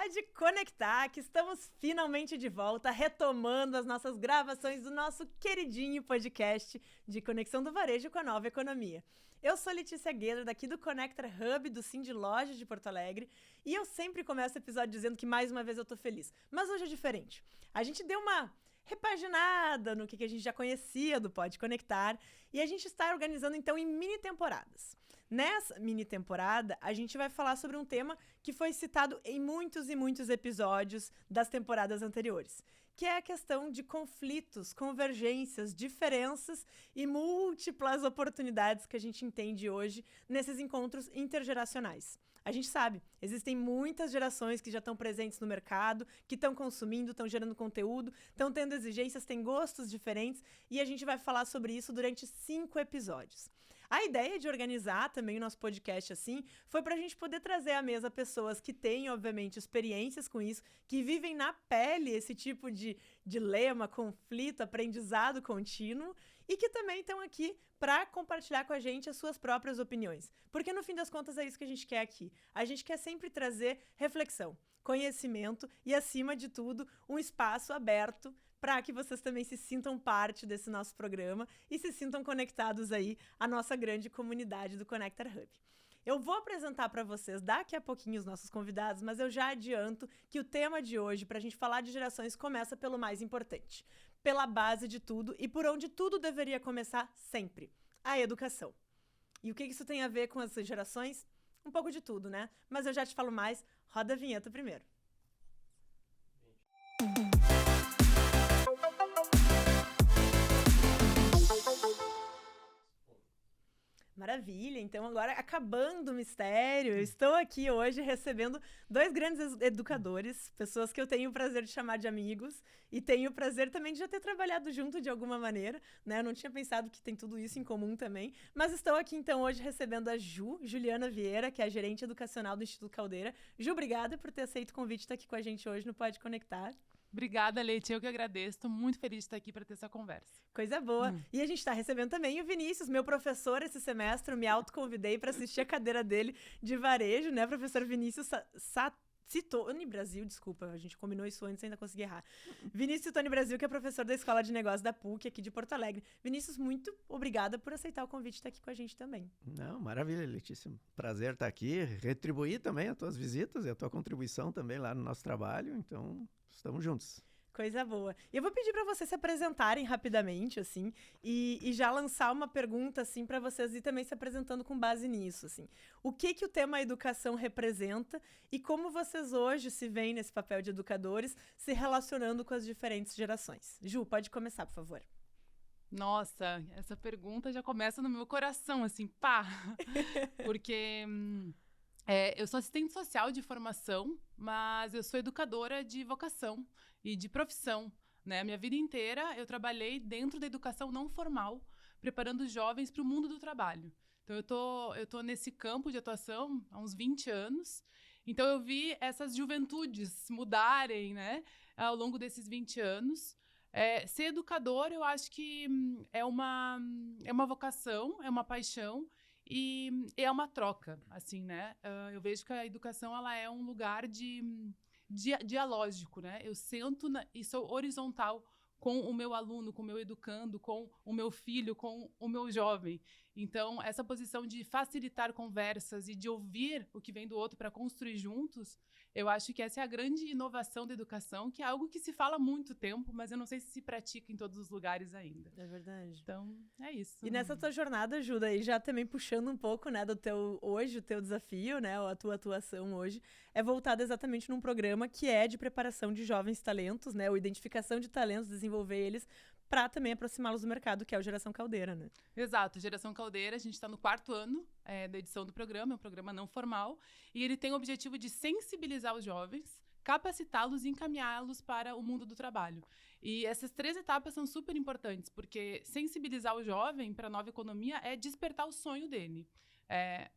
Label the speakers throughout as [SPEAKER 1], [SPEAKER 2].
[SPEAKER 1] Pode conectar, que estamos finalmente de volta, retomando as nossas gravações do nosso queridinho podcast de conexão do varejo com a nova economia. Eu sou Letícia Guedra, daqui do Connector Hub do Cindy Lojas de Porto Alegre, e eu sempre começo o episódio dizendo que mais uma vez eu tô feliz. Mas hoje é diferente. A gente deu uma repaginada no que a gente já conhecia do Pode Conectar, e a gente está organizando então em mini temporadas. Nessa mini temporada, a gente vai falar sobre um tema que foi citado em muitos e muitos episódios das temporadas anteriores, que é a questão de conflitos, convergências, diferenças e múltiplas oportunidades que a gente entende hoje nesses encontros intergeracionais. A gente sabe, existem muitas gerações que já estão presentes no mercado, que estão consumindo, estão gerando conteúdo, estão tendo exigências, têm gostos diferentes, e a gente vai falar sobre isso durante 5 episódios. A ideia de organizar também o nosso podcast assim foi para a gente poder trazer à mesa pessoas que têm, obviamente, experiências com isso, que vivem na pele esse tipo de dilema, conflito, aprendizado contínuo, e que também estão aqui para compartilhar com a gente as suas próprias opiniões. Porque, no fim das contas, é isso que a gente quer aqui. A gente quer sempre trazer reflexão, conhecimento e, acima de tudo, um espaço aberto para que vocês também se sintam parte desse nosso programa e se sintam conectados aí à nossa grande comunidade do Connector Hub. Eu vou apresentar para vocês daqui a pouquinho os nossos convidados, mas eu já adianto que o tema de hoje, para a gente falar de gerações, começa pelo mais importante, pela base de tudo e por onde tudo deveria começar sempre, a educação. E o que isso tem a ver com as gerações? Um pouco de tudo, né? Mas eu já te falo mais. Roda a vinheta primeiro. Maravilha, então agora acabando o mistério, eu estou aqui hoje recebendo 2 grandes educadores, pessoas que eu tenho o prazer de chamar de amigos e tenho o prazer também de já ter trabalhado junto de alguma maneira, né? Eu não tinha pensado que tem tudo isso em comum também, mas estou aqui então hoje recebendo a Juliana Vieira, que é a gerente educacional do Instituto Caldeira. Ju, obrigada por ter aceito o convite de estar aqui com a gente hoje no Pode Conectar.
[SPEAKER 2] Obrigada, Leite. Eu que agradeço. Estou muito feliz de estar aqui para ter essa conversa.
[SPEAKER 1] Coisa boa. E a gente está recebendo também o Vinícius, meu professor esse semestre. Eu me autoconvidei para assistir a cadeira dele de varejo, né? Professor Vinícius Citoni Brasil, desculpa, a gente combinou isso antes e ainda consegui errar. Vinícius Citoni Brasil, que é professor da Escola de Negócios da PUC, aqui de Porto Alegre. Vinícius, muito obrigada por aceitar o convite de estar aqui com a gente também.
[SPEAKER 3] Não, maravilha, Letícia. Prazer estar aqui. Retribuir também as tuas visitas e a tua contribuição também lá no nosso trabalho. Então, estamos juntos.
[SPEAKER 1] Coisa boa. E eu vou pedir para vocês se apresentarem rapidamente, assim, e já lançar uma pergunta, assim, para vocês e também se apresentando com base nisso, assim. O que o tema educação representa e como vocês hoje se veem nesse papel de educadores se relacionando com as diferentes gerações. Ju, pode começar, por favor.
[SPEAKER 2] Nossa, essa pergunta já começa no meu coração, assim, pá! Porque eu sou assistente social de formação, mas eu sou educadora de vocação e de profissão, né? A minha vida inteira eu trabalhei dentro da educação não formal, preparando os jovens para o mundo do trabalho. Então, eu tô nesse campo de atuação há uns 20 anos. Então, eu vi essas juventudes mudarem, né, ao longo desses 20 anos. Ser educador, eu acho que é uma vocação, é uma paixão e é uma troca, assim, né? Eu vejo que a educação ela é um lugar dialógico, né? Eu sento e sou horizontal com o meu aluno, com o meu educando, com o meu filho, com o meu jovem. Então, essa posição de facilitar conversas e de ouvir o que vem do outro para construir juntos, eu acho que essa é a grande inovação da educação, que é algo que se fala há muito tempo, mas eu não sei se pratica em todos os lugares ainda.
[SPEAKER 1] É verdade.
[SPEAKER 2] Então, é isso.
[SPEAKER 1] E nessa tua jornada, Juda, e já também puxando um pouco, né, do teu desafio, né, a tua atuação hoje, é voltada exatamente num programa que é de preparação de jovens talentos, né, ou identificação de talentos, desenvolver eles para também aproximá-los do mercado, que é o Geração Caldeira, né?
[SPEAKER 2] Exato, Geração Caldeira, a gente está no 4º ano da edição do programa, é um programa não formal, e ele tem o objetivo de sensibilizar os jovens, capacitá-los e encaminhá-los para o mundo do trabalho. E essas 3 etapas são super importantes, porque sensibilizar o jovem para a nova economia é despertar o sonho dele.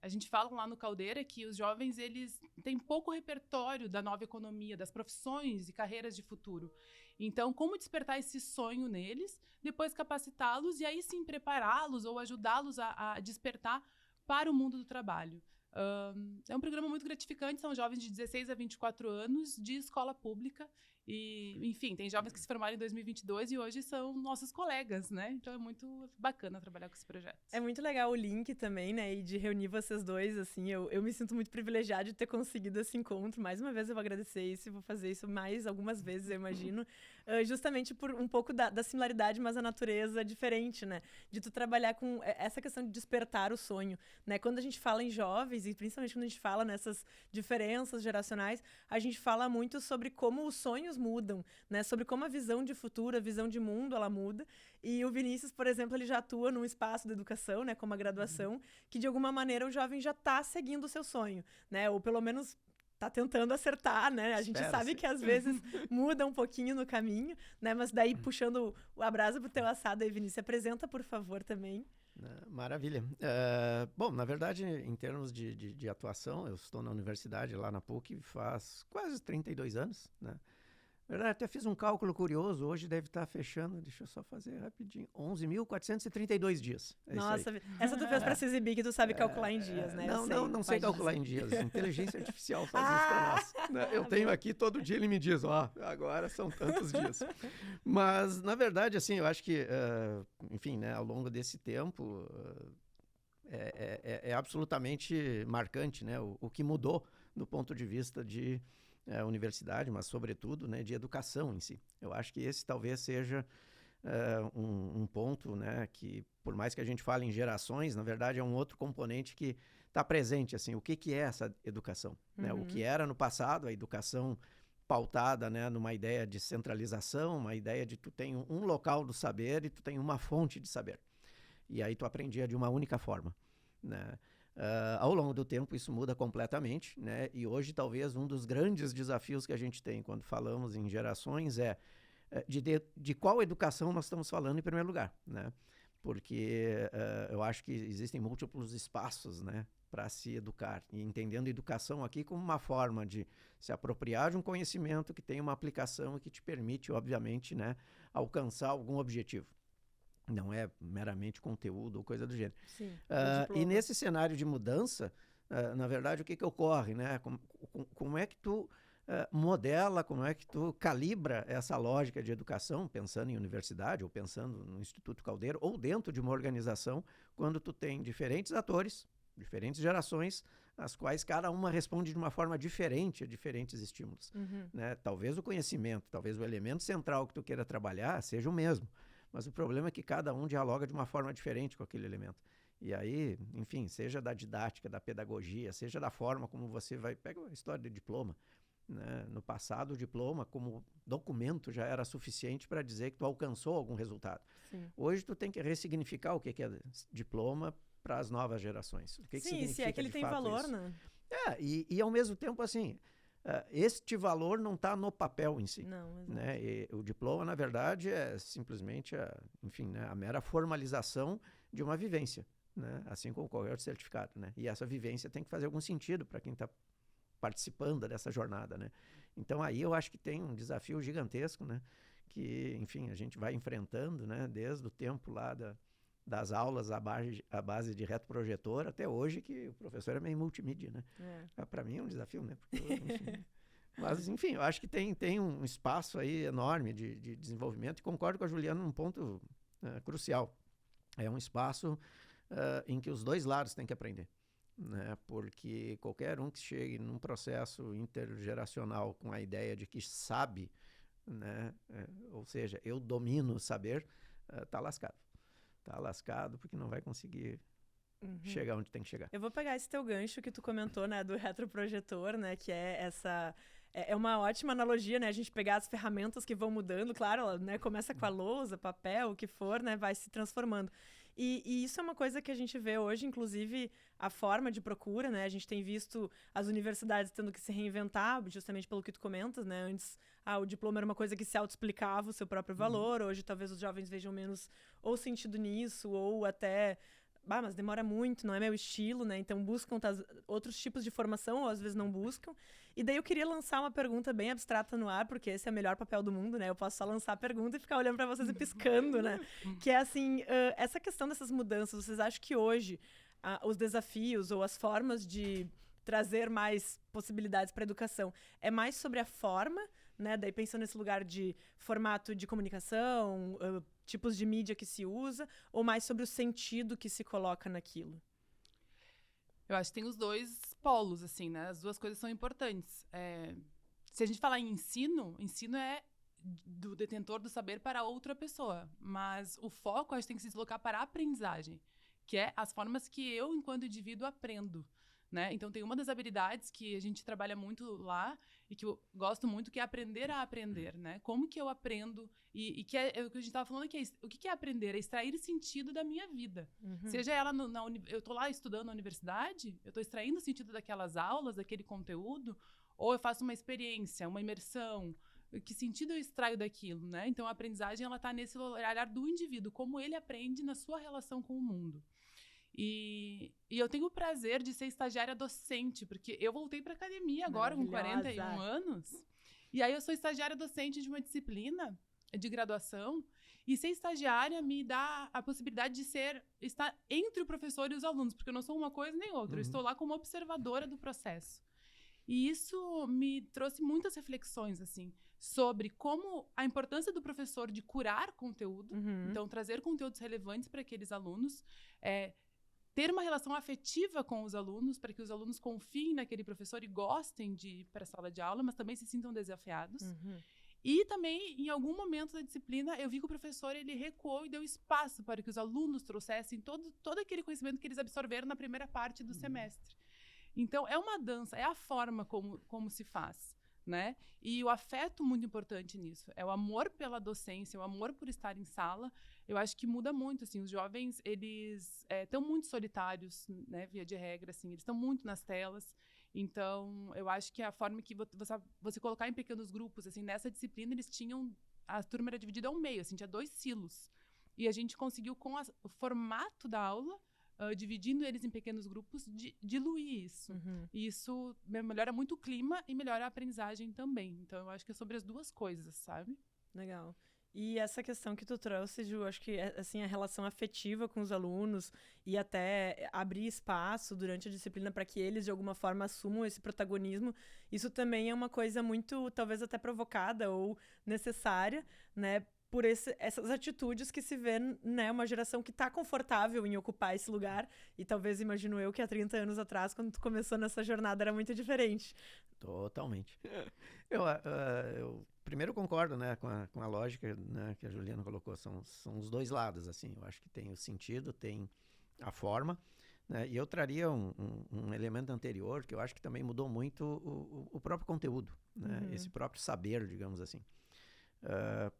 [SPEAKER 2] A gente fala lá no Caldeira que os jovens eles têm pouco repertório da nova economia, das profissões e carreiras de futuro. Então, como despertar esse sonho neles, depois capacitá-los e aí sim prepará-los ou ajudá-los a despertar para o mundo do trabalho. É um programa muito gratificante, são jovens de 16 a 24 anos de escola pública. E, enfim, tem jovens que se formaram em 2022 e hoje são nossos colegas, né? Então é muito bacana trabalhar com esse projeto.
[SPEAKER 1] É muito legal o link também, né? E de reunir vocês dois, assim. Eu me sinto muito privilegiada de ter conseguido esse encontro. Mais uma vez eu vou agradecer isso e vou fazer isso mais algumas vezes, eu imagino. Justamente por um pouco da similaridade, mas a natureza diferente, né? De tu trabalhar com essa questão de despertar o sonho, né? Quando a gente fala em jovens, e principalmente quando a gente fala nessas diferenças geracionais, a gente fala muito sobre como os sonhos mudam, né? Sobre como a visão de futuro, a visão de mundo, ela muda. E o Vinícius, por exemplo, ele já atua num espaço da educação, né? Como a graduação, que de alguma maneira o jovem já está seguindo o seu sonho, né? Ou pelo menos tá tentando acertar, né? A gente sabe que às vezes muda um pouquinho no caminho, né? Mas daí, puxando a brasa pro teu assado aí, Vinícius, apresenta, por favor, também.
[SPEAKER 3] Maravilha. Bom, na verdade, em termos de atuação, eu estou na universidade, lá na PUC, faz quase 32 anos, né? Na verdade, até fiz um cálculo curioso, hoje deve estar fechando, deixa eu só fazer rapidinho, 11.432 dias.
[SPEAKER 1] Nossa, essa tu fez para se exibir, que tu sabe calcular em dias, né?
[SPEAKER 3] Não sei calcular em dias, inteligência artificial faz isso para nós. Né? Eu tenho aqui, todo dia ele me diz, agora são tantos dias. Mas, na verdade, assim, eu acho que, enfim, né, ao longo desse tempo, é absolutamente marcante, né, o que mudou do ponto de vista de universidade, mas sobretudo, né, de educação em si. Eu acho que esse talvez seja um ponto, né, que por mais que a gente fale em gerações, na verdade é um outro componente que está presente, assim, o que é essa educação? Né? O que era no passado, a educação pautada, né, numa ideia de centralização, uma ideia de tu tem um local do saber e tu tem uma fonte de saber. E aí tu aprendia de uma única forma, né? Ao longo do tempo isso muda completamente, né? E hoje talvez um dos grandes desafios que a gente tem quando falamos em gerações é de qual educação nós estamos falando em primeiro lugar, né? Porque eu acho que existem múltiplos espaços, né, para se educar, e entendendo educação aqui como uma forma de se apropriar de um conhecimento que tem uma aplicação e que te permite, obviamente, né, alcançar algum objetivo. Não é meramente conteúdo ou coisa do gênero.
[SPEAKER 1] Sim,
[SPEAKER 3] e nesse cenário de mudança, na verdade, o que ocorre, né? Como é que tu modela, como é que tu calibra essa lógica de educação, pensando em universidade, ou pensando no Instituto Caldeira, ou dentro de uma organização, quando tu tem diferentes atores, diferentes gerações, as quais cada uma responde de uma forma diferente a diferentes estímulos. Né? Talvez o conhecimento, talvez o elemento central que tu queira trabalhar seja o mesmo, mas o problema é que cada um dialoga de uma forma diferente com aquele elemento. E aí, enfim, seja da didática, da pedagogia, seja da forma como você vai... Pega a história de diploma. Né? No passado, o diploma, como documento, já era suficiente para dizer que tu alcançou algum resultado.
[SPEAKER 1] Sim.
[SPEAKER 3] Hoje, tu tem que ressignificar o que é diploma para as novas gerações. O que significa,
[SPEAKER 1] se é que ele tem valor,
[SPEAKER 3] isso?
[SPEAKER 1] né?
[SPEAKER 3] E ao mesmo tempo, assim... este valor não está no papel em si.
[SPEAKER 1] Não, exato.
[SPEAKER 3] Né? E o diploma, na verdade, é simplesmente a mera formalização de uma vivência, né? Assim como qualquer outro certificado. Né? E essa vivência tem que fazer algum sentido para quem está participando dessa jornada. Né? Então, aí eu acho que tem um desafio gigantesco, né? Que, enfim, a gente vai enfrentando, né? Desde o tempo lá das aulas à base de retroprojetor até hoje, que o professor é meio multimídia, né? Para mim é um desafio, né? Porque, enfim, mas, enfim, eu acho que tem um espaço aí enorme de desenvolvimento, e concordo com a Juliana num ponto crucial. É um espaço em que os dois lados têm que aprender, né? Porque qualquer um que chegue num processo intergeracional com a ideia de que sabe, né? Ou seja, eu domino o saber, tá lascado. Tá lascado porque não vai conseguir chegar onde tem que chegar.
[SPEAKER 1] Eu vou pegar esse teu gancho que tu comentou, né, do retroprojetor, né, que é essa... É uma ótima analogia, né, a gente pegar as ferramentas que vão mudando, claro, ela, né, começa com a lousa, papel, o que for, né, vai se transformando. E isso é uma coisa que a gente vê hoje, inclusive a forma de procura, né, a gente tem visto as universidades tendo que se reinventar, justamente pelo que tu comentas, né, antes o diploma era uma coisa que se auto-explicava o seu próprio valor, hoje talvez os jovens vejam menos ou sentido nisso, ou até... mas demora muito, não é meu estilo, né? Então buscam outros tipos de formação, ou às vezes não buscam. E daí eu queria lançar uma pergunta bem abstrata no ar, porque esse é o melhor papel do mundo, né? Eu posso só lançar a pergunta e ficar olhando para vocês e piscando, né? Que é assim, essa questão dessas mudanças, vocês acham que hoje os desafios ou as formas de trazer mais possibilidades para a educação, é mais sobre a forma, né? Daí pensando nesse lugar de formato de comunicação, tipos de mídia que se usa, ou mais sobre o sentido que se coloca naquilo?
[SPEAKER 2] Eu acho que tem os dois polos, assim, né? As duas coisas são importantes. Se a gente falar em ensino é do detentor do saber para outra pessoa. Mas o foco, acho que tem que se deslocar para a aprendizagem, que é as formas que eu, enquanto indivíduo, aprendo, né? Então, tem uma das habilidades que a gente trabalha muito lá e que eu gosto muito, que é aprender a aprender, né? Como que eu aprendo e que é o que a gente estava falando aqui. O que é aprender? É extrair sentido da minha vida. Seja ela eu estou lá estudando na universidade, eu estou extraindo sentido daquelas aulas, daquele conteúdo, ou eu faço uma experiência, uma imersão. Que sentido eu extraio daquilo, né? Então, a aprendizagem, ela está nesse olhar do indivíduo, como ele aprende na sua relação com o mundo. E eu tenho o prazer de ser estagiária docente, porque eu voltei para a academia agora, com 41 anos. E aí eu sou estagiária docente de uma disciplina de graduação. E ser estagiária me dá a possibilidade de estar entre o professor e os alunos, porque eu não sou uma coisa nem outra. Eu estou lá como observadora do processo. E isso me trouxe muitas reflexões, assim, sobre como a importância do professor de curar conteúdo, então trazer conteúdos relevantes para aqueles alunos, ter uma relação afetiva com os alunos, para que os alunos confiem naquele professor e gostem de ir para a sala de aula, mas também se sintam desafiados. E também, em algum momento da disciplina, eu vi que o professor ele recuou e deu espaço para que os alunos trouxessem todo aquele conhecimento que eles absorveram na primeira parte do semestre. Então, é uma dança, é a forma como se faz, né? E o afeto muito importante nisso. É o amor pela docência, o amor por estar em sala. Eu acho que muda muito, assim. Os jovens, eles estão muito solitários, né? Via de regra, assim. Eles estão muito nas telas. Então, eu acho que a forma que você colocar em pequenos grupos, assim, nessa disciplina, a turma era dividida ao meio, assim, tinha 2 silos. E a gente conseguiu, com o formato da aula, dividindo eles em pequenos grupos, diluir isso. E isso melhora muito o clima e melhora a aprendizagem também. Então, eu acho que é sobre as duas coisas, sabe?
[SPEAKER 1] Legal. E essa questão que tu trouxe, Ju, acho que assim, a relação afetiva com os alunos e até abrir espaço durante a disciplina para que eles, de alguma forma, assumam esse protagonismo, isso também é uma coisa muito, talvez até provocada ou necessária, né? Por essas atitudes que se vê, né, uma geração que está confortável em ocupar esse lugar. E talvez, imagino eu, que há 30 anos atrás, quando tu começou nessa jornada, era muito diferente.
[SPEAKER 3] Totalmente. Eu primeiro concordo, né, com a lógica, né, que a Juliana colocou. São os dois lados, assim. Eu acho que tem o sentido, tem a forma. Né, e eu traria um elemento anterior, que eu acho que também mudou muito o próprio conteúdo, né, esse próprio saber, digamos assim.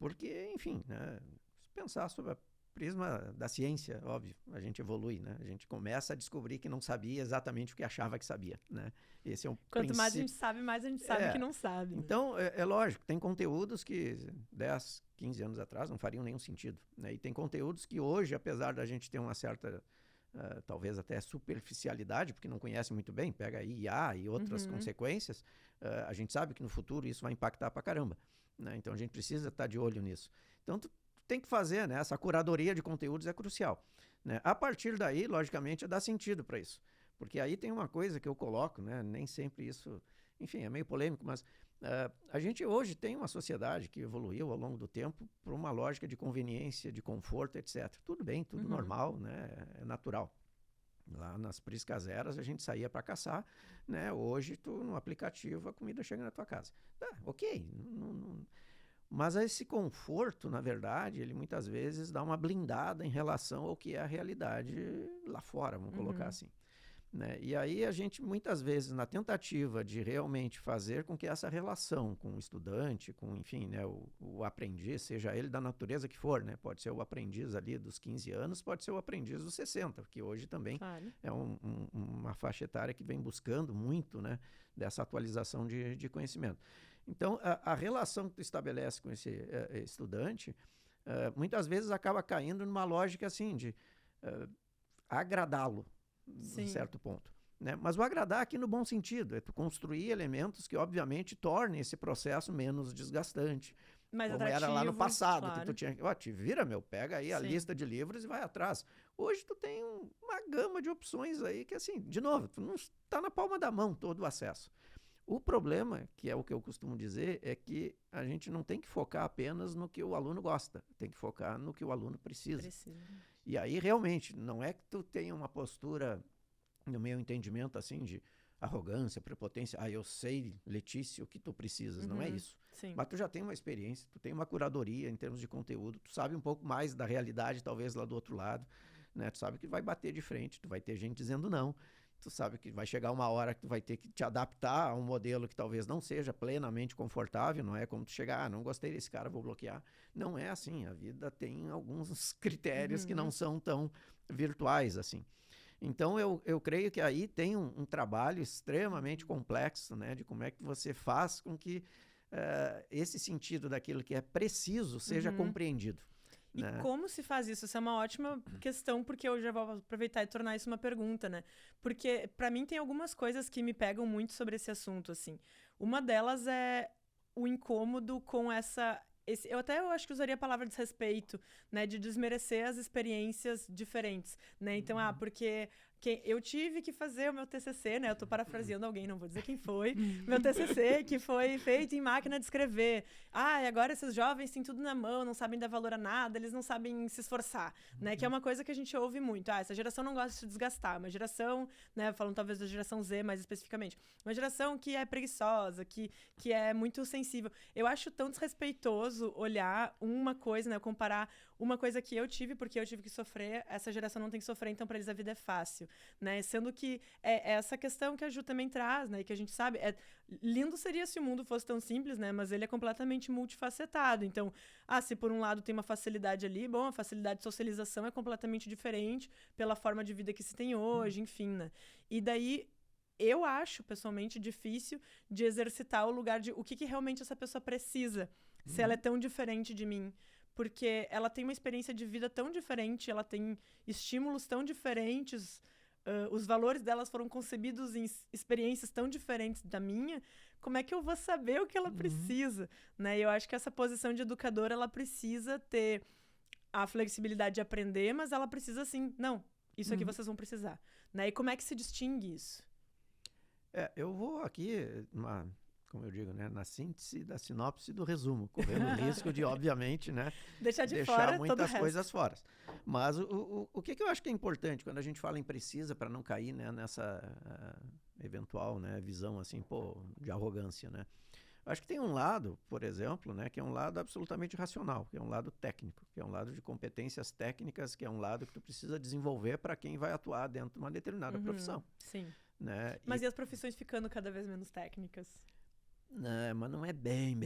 [SPEAKER 3] Porque, enfim, né, se pensar sobre o prisma da ciência, óbvio, a gente evolui, né? A gente começa a descobrir que não sabia exatamente o que achava que sabia, né? Esse é um
[SPEAKER 1] Quanto mais a gente sabe, mais a gente sabe que não sabe.
[SPEAKER 3] Então, é lógico, tem conteúdos que 10, 15 anos atrás não fariam nenhum sentido, né? E tem conteúdos que hoje, apesar da gente ter uma certa, talvez até superficialidade, porque não conhece muito bem, pega aí IA e outras consequências, a gente sabe que no futuro isso vai impactar pra caramba. Né? Então, a gente precisa estar de olho nisso. Então, tu tem que fazer, né? Essa curadoria de conteúdos é crucial. Né? A partir daí, logicamente, dá sentido para isso. Porque aí tem uma coisa que eu coloco, né? Nem sempre isso... Enfim, é meio polêmico, mas a gente hoje tem uma sociedade que evoluiu ao longo do tempo por uma lógica de conveniência, de conforto, etc. Tudo bem, tudo normal, né? É natural. Lá nas priscas eras, a gente saía para caçar, né? Hoje, no aplicativo, a comida chega na tua casa. Ok. Mas esse conforto, na verdade, ele muitas vezes dá uma blindada em relação ao que é a realidade lá fora, vamos colocar assim. Né? E aí a gente, muitas vezes, na tentativa de realmente fazer com que essa relação com o estudante, com, enfim, né, o aprendiz, seja ele da natureza que for, né? Pode ser o aprendiz ali dos 15 anos, pode ser o aprendiz dos 60, que hoje também é uma faixa etária que vem buscando muito, né, dessa atualização de conhecimento. Então, a relação que tu estabelece com esse estudante, muitas vezes acaba caindo numa lógica assim de agradá-lo, em certo ponto. Né? Mas o agradar aqui no bom sentido, é tu construir elementos que, obviamente, tornem esse processo menos desgastante,
[SPEAKER 1] Mais
[SPEAKER 3] como
[SPEAKER 1] atrativo,
[SPEAKER 3] era lá no passado,
[SPEAKER 1] claro.
[SPEAKER 3] que tu tinha, ó, te vira, meu, pega aí a
[SPEAKER 1] Sim.
[SPEAKER 3] lista de livros e vai atrás. Hoje tu tem uma gama de opções aí que, assim, de novo, tu não está na palma da mão todo o acesso. O problema, que é o que eu costumo dizer, é que a gente não tem que focar apenas no que o aluno gosta, tem que focar no que o aluno precisa. E aí, realmente, não é que tu tenha uma postura, no meu entendimento, assim, de arrogância, prepotência. Eu sei, Letícia, o que tu precisas. Não é isso.
[SPEAKER 1] Sim.
[SPEAKER 3] Mas tu já tem uma experiência, tu tem uma curadoria em termos de conteúdo, tu sabe um pouco mais da realidade, talvez, lá do outro lado, né? Tu sabe que vai bater de frente, tu vai ter gente dizendo não. Tu sabe que vai chegar uma hora que tu vai ter que te adaptar a um modelo que talvez não seja plenamente confortável, não é como tu chegar, não gostei desse cara, vou bloquear. Não é assim, a vida tem alguns critérios que não são tão virtuais assim. Então, eu creio que aí tem um trabalho extremamente complexo, né, de como é que você faz com que esse sentido daquilo que é preciso seja compreendido.
[SPEAKER 1] E como se faz isso? Essa é uma ótima questão, porque eu já vou aproveitar e tornar isso uma pergunta, né? Porque, para mim, tem algumas coisas que me pegam muito sobre esse assunto, assim. Uma delas é o incômodo com eu acho que usaria a palavra desrespeito, né? De desmerecer as experiências diferentes, né? Então, porque eu tive que fazer o meu TCC, né? Eu tô parafraseando alguém, não vou dizer quem foi. Meu TCC, que foi feito em máquina de escrever. E agora esses jovens têm tudo na mão, não sabem dar valor a nada, eles não sabem se esforçar, né? Que é uma coisa que a gente ouve muito. Essa geração não gosta de se desgastar. Uma geração, né? Falando talvez da geração Z mais especificamente. Uma geração que é preguiçosa, que é muito sensível. Eu acho tão desrespeitoso olhar uma coisa, né? Comparar uma coisa que eu tive, porque eu tive que sofrer, essa geração não tem que sofrer, então para eles a vida é fácil, né? Sendo que é essa questão que a Ju também traz, né? E que a gente sabe, lindo seria se o mundo fosse tão simples, né? Mas ele é completamente multifacetado. Então, se por um lado tem uma facilidade ali, bom, a facilidade de socialização é completamente diferente pela forma de vida que se tem hoje, enfim, né? E daí, eu acho, pessoalmente, difícil de exercitar o lugar de o que realmente essa pessoa precisa, se ela é tão diferente de mim. Porque ela tem uma experiência de vida tão diferente, ela tem estímulos tão diferentes, os valores delas foram concebidos em experiências tão diferentes da minha, como é que eu vou saber o que ela precisa? Né? Eu acho que essa posição de educadora, ela precisa ter a flexibilidade de aprender, mas ela precisa, assim, não, isso aqui vocês vão precisar. Né? E como é que se distingue isso?
[SPEAKER 3] Eu vou aqui, como eu digo, né, na síntese da sinopse do resumo, correndo o risco de, obviamente, né,
[SPEAKER 1] deixar
[SPEAKER 3] fora muitas coisas fora. Mas o que eu acho que é importante quando a gente fala em precisa, para não cair, né, nessa eventual, né, visão assim, de arrogância, né? Eu acho que tem um lado, por exemplo, né, que é um lado absolutamente racional, que é um lado técnico, que é um lado de competências técnicas, que é um lado que tu precisa desenvolver para quem vai atuar dentro de uma determinada profissão.
[SPEAKER 1] Sim.
[SPEAKER 3] Né?
[SPEAKER 1] Mas e as profissões ficando cada vez menos técnicas?
[SPEAKER 3] Mas não é bem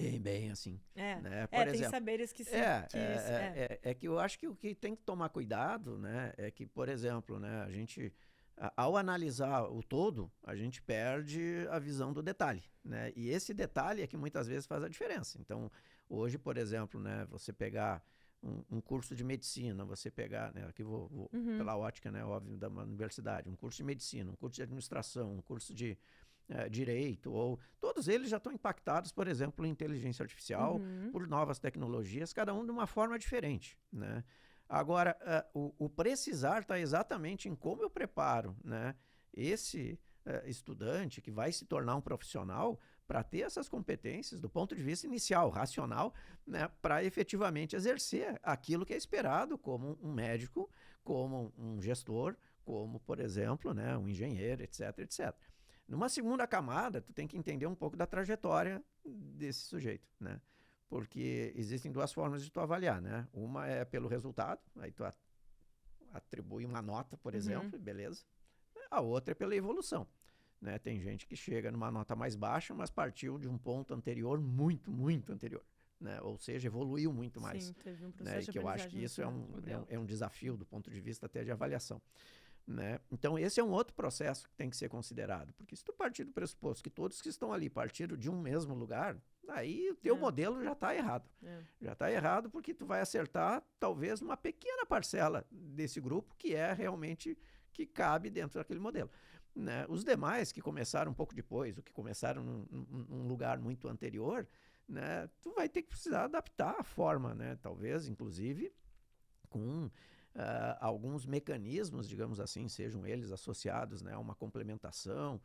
[SPEAKER 3] assim. Né? Por exemplo,
[SPEAKER 1] tem saberes que sim.
[SPEAKER 3] É que eu acho que o que tem que tomar cuidado, né, é que, por exemplo, né, a gente, ao analisar o todo, a gente perde a visão do detalhe, né? E esse detalhe é que muitas vezes faz a diferença. Então, hoje, por exemplo, né, você pegar um curso de medicina, você pegar, né, aqui vou pela ótica, né, óbvio, da universidade, um curso de medicina, um curso de administração, um curso de direito, ou todos eles já estão impactados, por exemplo, em inteligência artificial, por novas tecnologias, cada um de uma forma diferente, né? Agora, o precisar está exatamente em como eu preparo, né, esse estudante que vai se tornar um profissional para ter essas competências do ponto de vista inicial, racional, né, para efetivamente exercer aquilo que é esperado como um médico, como um gestor, como, por exemplo, né, um engenheiro, etc, etc. Numa segunda camada, tu tem que entender um pouco da trajetória desse sujeito, né? Porque existem duas formas de tu avaliar, né? Uma é pelo resultado, aí tu atribui uma nota, por exemplo, beleza. A outra é pela evolução, né? Tem gente que chega numa nota mais baixa, mas partiu de um ponto anterior muito, muito anterior, né? Ou seja, evoluiu muito mais.
[SPEAKER 1] Sim, teve um processo
[SPEAKER 3] né?
[SPEAKER 1] de
[SPEAKER 3] E que eu acho que isso
[SPEAKER 1] aprendizagem
[SPEAKER 3] é um desafio do ponto de vista até de avaliação. Né? Então, esse é um outro processo que tem que ser considerado, porque se tu partir do pressuposto que todos que estão ali partiram de um mesmo lugar, aí o teu modelo já está errado. Já está errado porque tu vai acertar talvez uma pequena parcela desse grupo que é realmente que cabe dentro daquele modelo. né? Os demais que começaram um pouco depois, ou que começaram num lugar muito anterior, né? Tu vai ter que precisar adaptar a forma, né? Talvez, inclusive, com alguns mecanismos, digamos assim, sejam eles associados, né, a uma complementação.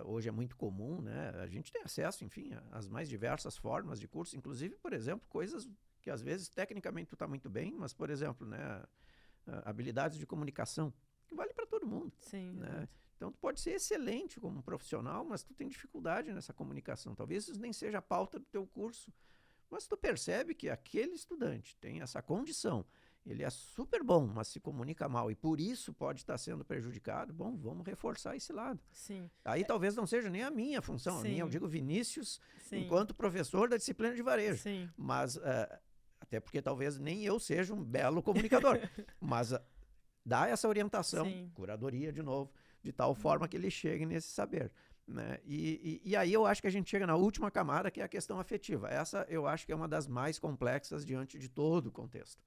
[SPEAKER 3] Hoje é muito comum, né? A gente tem acesso, enfim, às mais diversas formas de curso, inclusive, por exemplo, coisas que às vezes tecnicamente tu está muito bem, mas, por exemplo, né, habilidades de comunicação, que vale para todo mundo.
[SPEAKER 1] Sim,
[SPEAKER 3] né? Então, tu pode ser excelente como profissional, mas tu tem dificuldade nessa comunicação. Talvez isso nem seja a pauta do teu curso, mas tu percebe que aquele estudante tem essa condição, ele é super bom, mas se comunica mal e por isso pode estar sendo prejudicado. Bom, vamos reforçar esse lado.
[SPEAKER 1] Sim.
[SPEAKER 3] Aí talvez não seja nem a minha função, a minha, eu digo Vinícius, enquanto professor da disciplina de varejo.
[SPEAKER 1] Sim.
[SPEAKER 3] Mas, até porque talvez nem eu seja um belo comunicador, mas dá essa orientação, curadoria de novo, de tal forma que ele chegue nesse saber. Né? E aí eu acho que a gente chega na última camada, que é a questão afetiva. Essa eu acho que é uma das mais complexas diante de todo o contexto.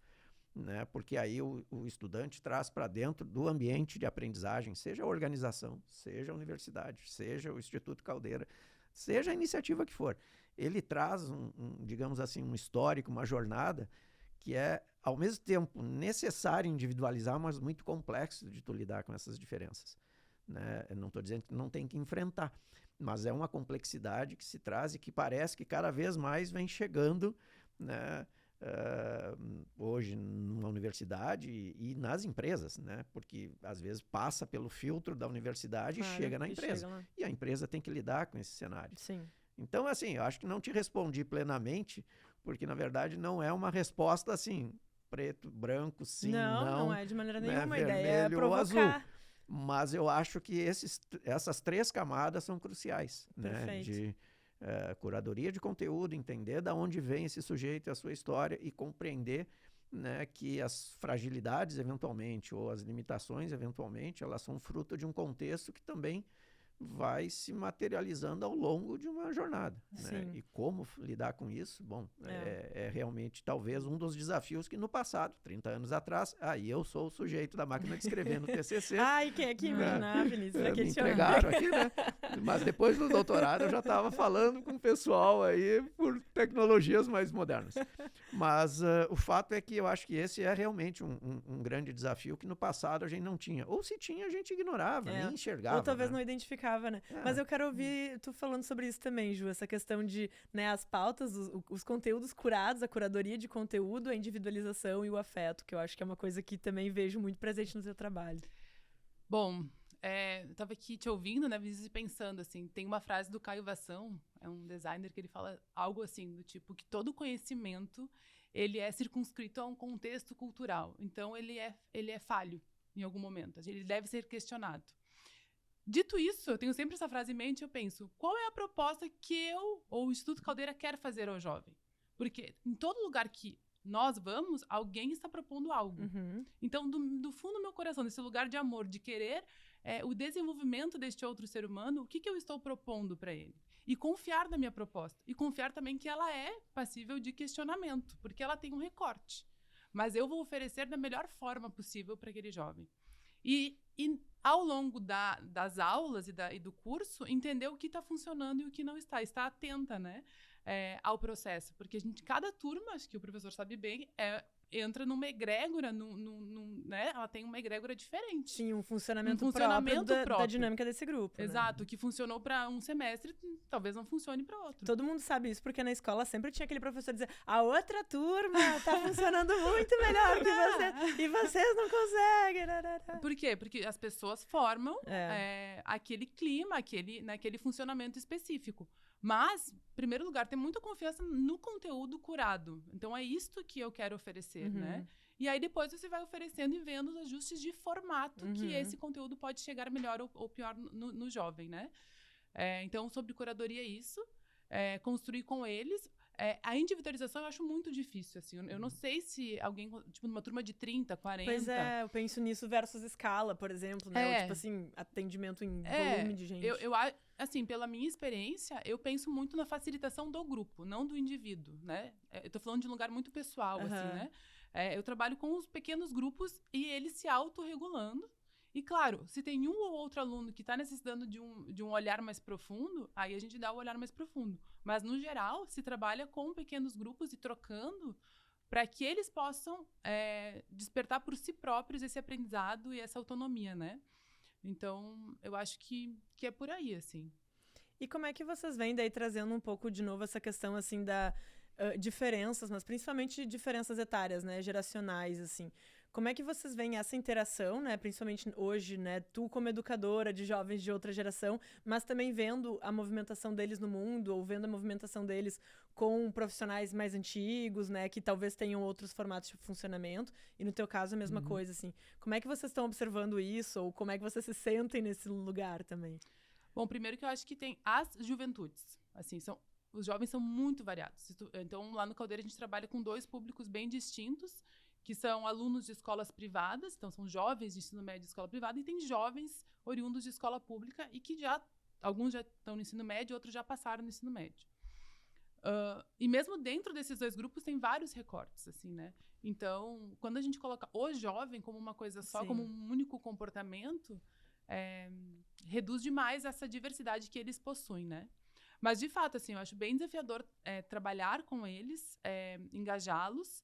[SPEAKER 3] Né? Porque aí o estudante traz para dentro do ambiente de aprendizagem, seja a organização, seja a universidade, seja o Instituto Caldeira, seja a iniciativa que for. Ele traz, digamos assim, um histórico, uma jornada que é, ao mesmo tempo, necessário individualizar, mas muito complexo de tu lidar com essas diferenças. Né? Eu não estou dizendo que não tem que enfrentar, mas é uma complexidade que se traz e que parece que cada vez mais vem chegando, né? Hoje numa universidade e nas empresas, né? Porque às vezes passa pelo filtro da universidade e chega na empresa. E a empresa tem que lidar com esse cenário.
[SPEAKER 1] Sim.
[SPEAKER 3] Então, assim, eu acho que não te respondi plenamente, porque na verdade não é uma resposta assim, preto, branco, sim, não.
[SPEAKER 1] Não é de maneira nenhuma.
[SPEAKER 3] Né?
[SPEAKER 1] A ideia é provocar.
[SPEAKER 3] Ou azul. Mas eu acho que essas 3 camadas são cruciais, né? De curadoria de conteúdo, entender de onde vem esse sujeito e a sua história e compreender, né, que as fragilidades, eventualmente, ou as limitações, eventualmente, elas são fruto de um contexto que também vai se materializando ao longo de uma jornada. Né? E como lidar com isso? Bom, é realmente talvez um dos desafios que no passado, 30 anos atrás, aí eu sou o sujeito da máquina de escrever no TCC.
[SPEAKER 1] Ai, quem é que imaginar, Vinícius?
[SPEAKER 3] Me entregaram aqui, né? Mas depois do doutorado eu já estava falando com o pessoal aí por tecnologias mais modernas. Mas o fato é que eu acho que esse é realmente um grande desafio que no passado a gente não tinha. Ou se tinha, a gente ignorava, nem enxergava.
[SPEAKER 1] Ou talvez
[SPEAKER 3] né?
[SPEAKER 1] não identificava. Né? Mas eu quero ouvir tu falando sobre isso também, Ju, essa questão de, né, as pautas, os conteúdos curados, a curadoria de conteúdo, a individualização e o afeto, que eu acho que é uma coisa que também vejo muito presente no seu trabalho.
[SPEAKER 2] Bom, eu tava aqui te ouvindo, né, pensando, assim, tem uma frase do Caio Vassão, é um designer, que ele fala algo assim, do tipo, que todo conhecimento, ele é circunscrito a um contexto cultural, então ele é falho em algum momento, ele deve ser questionado. Dito isso, eu tenho sempre essa frase em mente, eu penso, qual é a proposta que eu, ou o Instituto Caldeira, quer fazer ao jovem? Porque em todo lugar que nós vamos, alguém está propondo algo. Então, do fundo do meu coração, desse lugar de amor, de querer o desenvolvimento deste outro ser humano, o que eu estou propondo para ele? E confiar na minha proposta. E confiar também que ela é passível de questionamento, porque ela tem um recorte. Mas eu vou oferecer da melhor forma possível para aquele jovem. E ao longo das aulas e do curso, entender o que está funcionando e o que não está. Estar atenta, né, ao processo. Porque cada turma, acho que o professor sabe bem, entra numa egrégora, né? Ela tem uma egrégora diferente.
[SPEAKER 1] Sim, um funcionamento próprio da dinâmica desse grupo.
[SPEAKER 2] Exato,
[SPEAKER 1] né?
[SPEAKER 2] O que funcionou para um semestre, talvez não funcione para outro.
[SPEAKER 1] Todo mundo sabe isso, porque na escola sempre tinha aquele professor dizer, a outra turma tá funcionando muito melhor que você, e vocês não conseguem.
[SPEAKER 2] Por quê? Porque as pessoas formam aquele clima, naquele funcionamento específico. Mas, em primeiro lugar, ter muita confiança no conteúdo curado. Então, é isto que eu quero oferecer, né? E aí, depois, você vai oferecendo e vendo os ajustes de formato que esse conteúdo pode chegar melhor ou pior no jovem, né? Então, sobre curadoria é isso. Construir com eles. A individualização eu acho muito difícil, assim. Eu não sei se alguém, tipo, numa turma de 30, 40...
[SPEAKER 1] Pois eu penso nisso versus escala, por exemplo, né? Ou, tipo assim, atendimento em volume de gente.
[SPEAKER 2] Assim, pela minha experiência, eu penso muito na facilitação do grupo, não do indivíduo, né? Eu tô falando de um lugar muito pessoal, assim, né? Eu trabalho com os pequenos grupos e eles se autorregulando E claro, se tem um ou outro aluno que está necessitando de um olhar mais profundo, aí a gente dá o olhar mais profundo. Mas, no geral, se trabalha com pequenos grupos e trocando para que eles possam despertar por si próprios esse aprendizado e essa autonomia, né? Então, eu acho que é por aí, assim.
[SPEAKER 1] E como é que vocês vêm daí trazendo um pouco de novo essa questão, assim, da diferenças, mas principalmente diferenças etárias, né? Geracionais, assim. Como é que vocês veem essa interação, né? Principalmente hoje, né? Tu como educadora de jovens de outra geração, mas também vendo a movimentação deles no mundo, ou vendo a movimentação deles com profissionais mais antigos, né? Que talvez tenham outros formatos de funcionamento. E no teu caso, a mesma coisa, assim. Como é que vocês estão observando isso? Ou como é que vocês se sentem nesse lugar também?
[SPEAKER 2] Bom, primeiro que eu acho que tem as juventudes. Assim, os jovens são muito variados. Então, lá no Caldeira, a gente trabalha com 2 públicos bem distintos, que são alunos de escolas privadas, então são jovens de ensino médio de escola privada, e tem jovens oriundos de escola pública e que alguns já estão no ensino médio, outros já passaram no ensino médio. E mesmo dentro desses 2 grupos tem vários recortes, assim, né? Então, quando a gente coloca o jovem como uma coisa só,
[SPEAKER 1] Sim.
[SPEAKER 2] como um único comportamento, reduz demais essa diversidade que eles possuem, né? Mas, de fato, assim, eu acho bem desafiador trabalhar com eles, engajá-los,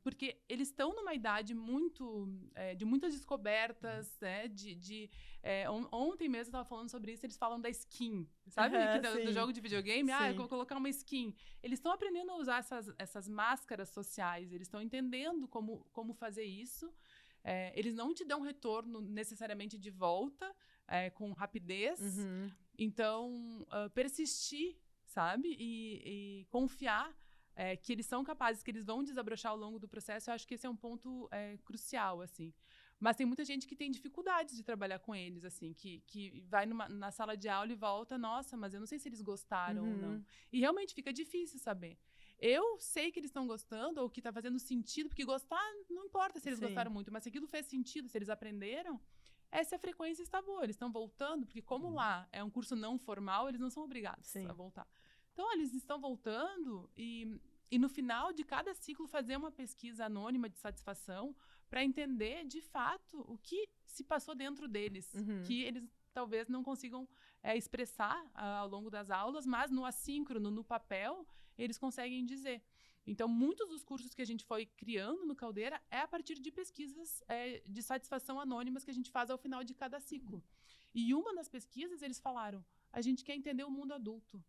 [SPEAKER 2] porque eles estão numa idade de muitas descobertas, né? Ontem mesmo eu estava falando sobre isso, eles falam da skin, sabe? Do jogo de videogame, eu vou colocar uma skin. Eles estão aprendendo a usar essas máscaras sociais, eles estão entendendo como fazer isso. Eles não te dão retorno necessariamente de volta, com rapidez. Então, persistir, sabe? E confiar que eles são capazes, que eles vão desabrochar ao longo do processo, eu acho que esse é um ponto crucial, assim. Mas tem muita gente que tem dificuldades de trabalhar com eles, assim, que vai na sala de aula e volta, nossa, mas eu não sei se eles gostaram ou não. E realmente fica difícil saber. Eu sei que eles estão gostando, ou que está fazendo sentido, porque gostar não importa se eles gostaram muito, mas se aquilo fez sentido, se eles aprenderam, essa frequência está boa, eles estão voltando, porque como lá é um curso não formal, eles não são obrigados a voltar. Então, eles estão voltando e no final de cada ciclo fazer uma pesquisa anônima de satisfação para entender, de fato, o que se passou dentro deles, que eles talvez não consigam expressar ao longo das aulas, mas no assíncrono, no papel, eles conseguem dizer. Então, muitos dos cursos que a gente foi criando no Caldeira é a partir de pesquisas de satisfação anônimas que a gente faz ao final de cada ciclo. E uma das pesquisas, eles falaram, a gente quer entender o mundo adulto.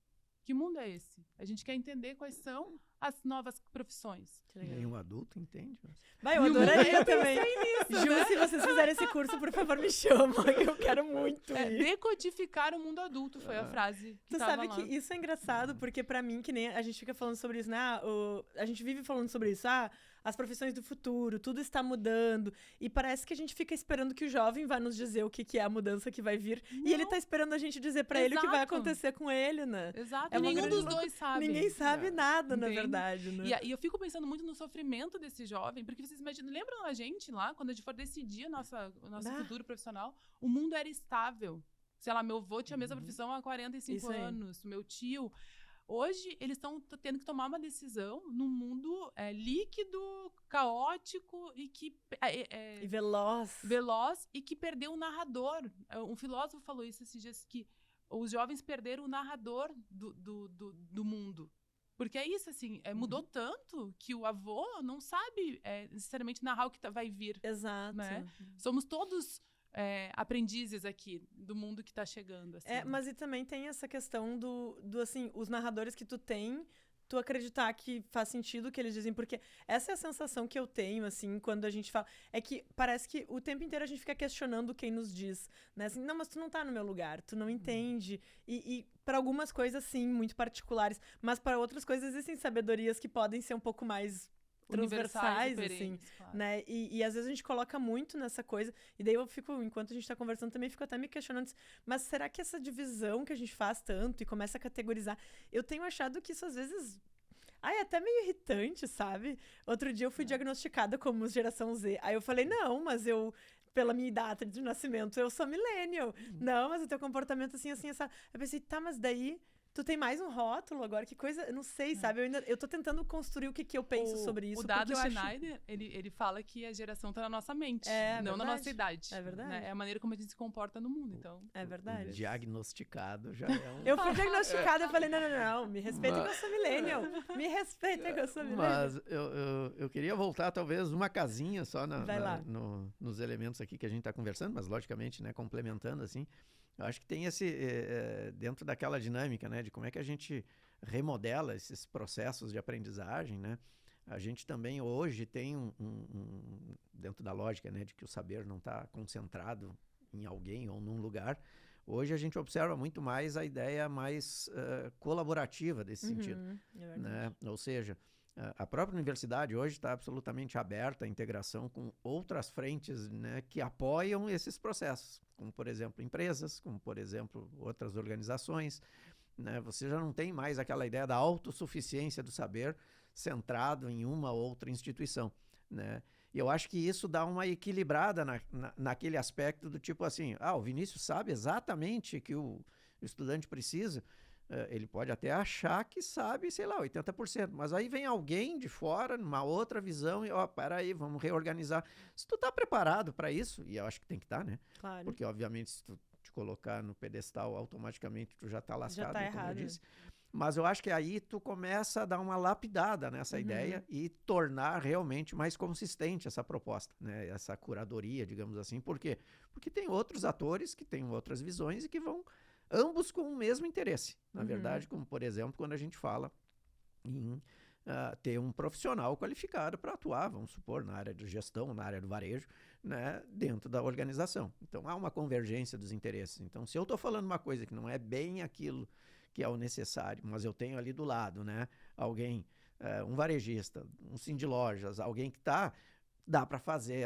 [SPEAKER 2] Que mundo é esse? A gente quer entender quais são as novas profissões.
[SPEAKER 3] Nem um adulto entende.
[SPEAKER 1] Vai, eu adoraria também. Ju, se vocês fizerem esse curso, por favor, me chamam, que eu quero muito ir.
[SPEAKER 2] Decodificar o mundo adulto foi a frase que
[SPEAKER 1] tu sabe
[SPEAKER 2] lá.
[SPEAKER 1] Que isso é engraçado, porque pra mim, que nem a gente fica falando sobre isso, né? A gente vive falando sobre isso, as profissões do futuro, tudo está mudando, e parece que a gente fica esperando que o jovem vá nos dizer o que é a mudança que vai vir, e ele tá esperando a gente dizer pra ele o que vai acontecer com ele, né?
[SPEAKER 2] Exato, nenhum dos dois sabe.
[SPEAKER 1] Ninguém sabe nada, na verdade, né?
[SPEAKER 2] E eu fico pensando muito no sofrimento desse jovem, porque vocês imaginam, lembram a gente lá, quando a gente for decidir o nosso futuro profissional, o mundo era estável. Sei lá, meu avô tinha a mesma profissão há 45 anos, meu tio. Hoje, eles estão tendo que tomar uma decisão num mundo líquido, caótico e
[SPEAKER 1] e veloz.
[SPEAKER 2] Veloz e que perdeu o narrador. Um filósofo falou isso esses dias, que os jovens perderam o narrador do mundo. Porque é isso, assim, mudou tanto que o avô não sabe necessariamente narrar o que vai vir.
[SPEAKER 1] Exato.
[SPEAKER 2] Né? Somos todos aprendizes aqui do mundo que está chegando. Assim.
[SPEAKER 1] Mas e também tem essa questão do assim, os narradores que tu tem, tu acreditar que faz sentido o que eles dizem, porque essa é a sensação que eu tenho, assim, quando a gente fala, é que parece que o tempo inteiro a gente fica questionando quem nos diz, né, assim, não, mas tu não tá no meu lugar, tu não entende, e para algumas coisas, sim, muito particulares, mas para outras coisas existem sabedorias que podem ser um pouco mais transversais, assim, claro. Né? E às vezes a gente coloca muito nessa coisa, e daí eu fico, enquanto a gente tá conversando, também fico até me questionando, mas será que essa divisão que a gente faz tanto e começa a categorizar, eu tenho achado que isso às vezes é até meio irritante, sabe? Outro dia eu fui diagnosticada como geração Z, aí eu falei, não, mas eu, pela minha data de nascimento, eu sou millennial, não, mas o teu comportamento assim, essa... Eu pensei, tá, mas daí Tu tem mais um rótulo agora, que coisa, eu não sei, sabe? Eu tô tentando construir o que eu penso sobre isso.
[SPEAKER 2] O Dado
[SPEAKER 1] porque eu
[SPEAKER 2] Schneider, ele fala que a geração tá na nossa mente, não
[SPEAKER 1] verdade.
[SPEAKER 2] na nossa idade.
[SPEAKER 1] É verdade.
[SPEAKER 2] Né? É a maneira como a gente se comporta no mundo, então...
[SPEAKER 1] É verdade.
[SPEAKER 3] Diagnosticado já é um...
[SPEAKER 1] Eu fui diagnosticada, eu falei, não, me respeita que eu sou millennial. Me respeita que eu sou millennial.
[SPEAKER 3] Mas eu queria voltar talvez uma casinha só nos elementos aqui que a gente está conversando, mas logicamente, né, complementando assim, eu acho que tem esse, dentro daquela dinâmica, né, de como é que a gente remodela esses processos de aprendizagem, né, a gente também hoje tem dentro da lógica, né, de que o saber não está concentrado em alguém ou num lugar, hoje a gente observa muito mais a ideia mais colaborativa desse sentido, né, ou seja, a própria universidade hoje está absolutamente aberta à integração com outras frentes, né, que apoiam esses processos, como, por exemplo, empresas, como, por exemplo, outras organizações. Né? Você já não tem mais aquela ideia da autossuficiência do saber centrado em uma ou outra instituição. Né? E eu acho que isso dá uma equilibrada naquele aspecto do tipo assim, o Vinícius sabe exatamente que o estudante precisa. Ele pode até achar que sabe, sei lá, 80%, mas aí vem alguém de fora, numa outra visão, e peraí, vamos reorganizar. Se tu tá preparado para isso, e eu acho que tem que estar, né?
[SPEAKER 1] Claro.
[SPEAKER 3] Porque, obviamente, se tu te colocar no pedestal, automaticamente tu já tá lascado,
[SPEAKER 1] já tá
[SPEAKER 3] como
[SPEAKER 1] errado.
[SPEAKER 3] eu disse. Mas eu acho que aí tu começa a dar uma lapidada nessa ideia e tornar realmente mais consistente essa proposta, né? Essa curadoria, digamos assim. Por quê? Porque tem outros atores que têm outras visões e que vão ambos com o mesmo interesse, na verdade, como, por exemplo, quando a gente fala em ter um profissional qualificado para atuar, vamos supor, na área de gestão, na área do varejo, né, dentro da organização. Então, há uma convergência dos interesses. Então, se eu estou falando uma coisa que não é bem aquilo que é o necessário, mas eu tenho ali do lado, né, alguém, um varejista, um sim de lojas, alguém que dá para fazer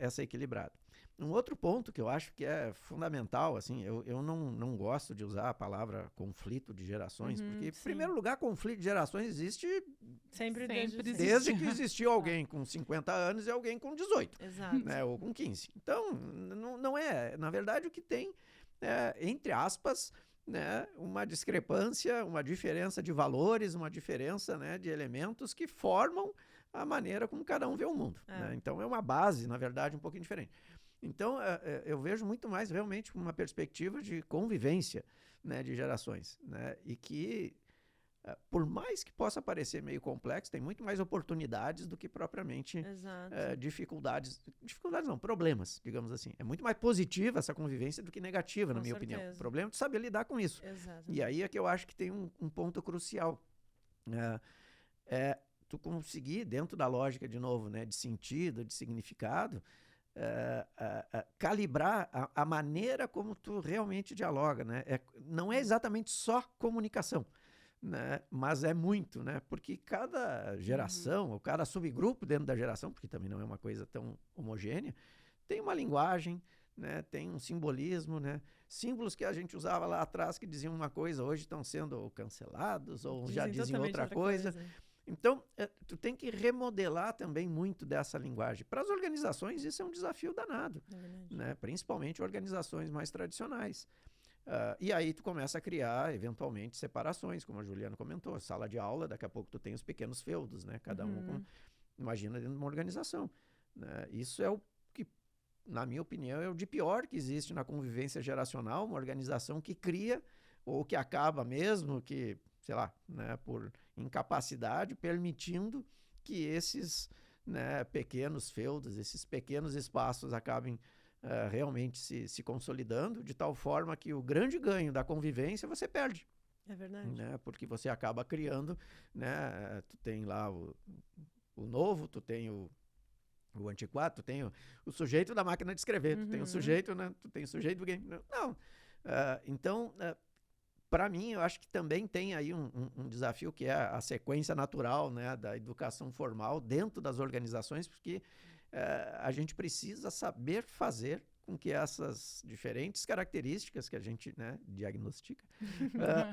[SPEAKER 3] essa equilibrada. Um outro ponto que eu acho que é fundamental, assim, eu não gosto de usar a palavra conflito de gerações, porque, em primeiro lugar, conflito de gerações existe
[SPEAKER 1] sempre
[SPEAKER 3] desde que existiu alguém com 50 anos e alguém com 18, né, ou com 15. Então, não é, na verdade, o que tem, entre aspas, né, uma discrepância, uma diferença de valores, uma diferença, né, de elementos que formam a maneira como cada um vê o mundo. Né? Então, é uma base, na verdade, um pouquinho diferente. Então, eu vejo muito mais realmente uma perspectiva de convivência, né, de gerações, né, e que, por mais que possa parecer meio complexo, tem muito mais oportunidades do que propriamente dificuldades não, problemas, digamos assim. É muito mais positiva essa convivência do que negativa, na minha opinião. O problema é tu saber lidar com isso. E aí é que eu acho que tem um ponto crucial. Tu conseguir, dentro da lógica, de novo, né, de sentido, de significado, calibrar a maneira como tu realmente dialoga, né? Não é exatamente só comunicação, né? Mas é muito, né? Porque cada geração, ou cada subgrupo dentro da geração, porque também não é uma coisa tão homogênea, tem uma linguagem, né? Tem um simbolismo, né? Símbolos que a gente usava lá atrás que diziam uma coisa, hoje estão sendo cancelados ou já dizem outra coisa. Então, tu tem que remodelar também muito dessa linguagem. Para as organizações, isso é um desafio danado, né? Principalmente organizações mais tradicionais. E aí tu começa a criar, eventualmente, separações, como a Juliana comentou. Sala de aula, daqui a pouco tu tem os pequenos feudos, né? Cada um, imagina, dentro de uma organização. Né? Isso é o que, na minha opinião, é o de pior que existe na convivência geracional, uma organização que cria, ou que acaba mesmo, que, sei lá, né, por incapacidade, permitindo que esses, né, pequenos feudos, esses pequenos espaços acabem realmente se consolidando, de tal forma que o grande ganho da convivência você perde.
[SPEAKER 1] É verdade.
[SPEAKER 3] Né, porque você acaba criando, né, tu tem lá o novo, tu tem o antiquado, tu tem o sujeito da máquina de escrever, tu tem o sujeito, né, tu tem o sujeito do game. Não. Então, para mim, eu acho que também tem aí um desafio que é a sequência natural, né, da educação formal dentro das organizações, porque a gente precisa saber fazer com que essas diferentes características que a gente, né, diagnostica,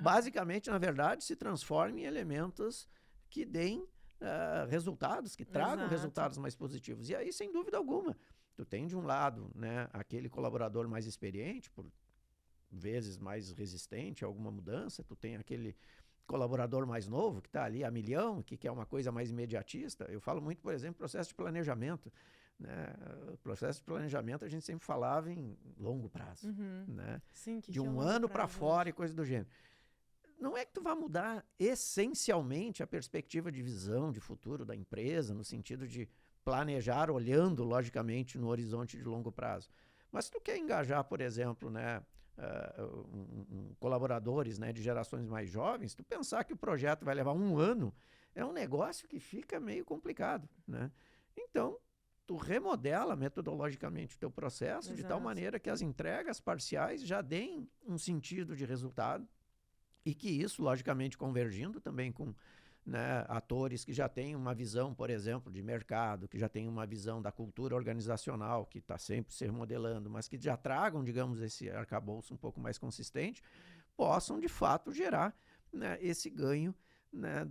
[SPEAKER 3] basicamente, na verdade, se transformem em elementos que deem resultados, que tragam resultados mais positivos. E aí, sem dúvida alguma, tu tem de um lado, né, aquele colaborador mais experiente, por vezes mais resistente a alguma mudança, tu tem aquele colaborador mais novo que está ali a milhão, que quer uma coisa mais imediatista. Eu falo muito, por exemplo, processo de planejamento. Né? O processo de planejamento a gente sempre falava em longo prazo. Né?
[SPEAKER 1] Sim,
[SPEAKER 3] de um ano para fora e coisa do gênero. Não é que tu vai mudar essencialmente a perspectiva de visão de futuro da empresa, no sentido de planejar olhando, logicamente, no horizonte de longo prazo. Mas se tu quer engajar, por exemplo, né, colaboradores, né, de gerações mais jovens, tu pensar que o projeto vai levar 1 ano, é um negócio que fica meio complicado. Né? Então, tu remodela metodologicamente o teu processo de tal maneira que as entregas parciais já deem um sentido de resultado e que isso, logicamente, convergindo também com, né, atores que já têm uma visão, por exemplo, de mercado, que já têm uma visão da cultura organizacional, que está sempre se remodelando, mas que já tragam, digamos, esse arcabouço um pouco mais consistente, possam, de fato, gerar, né, esse ganho, né,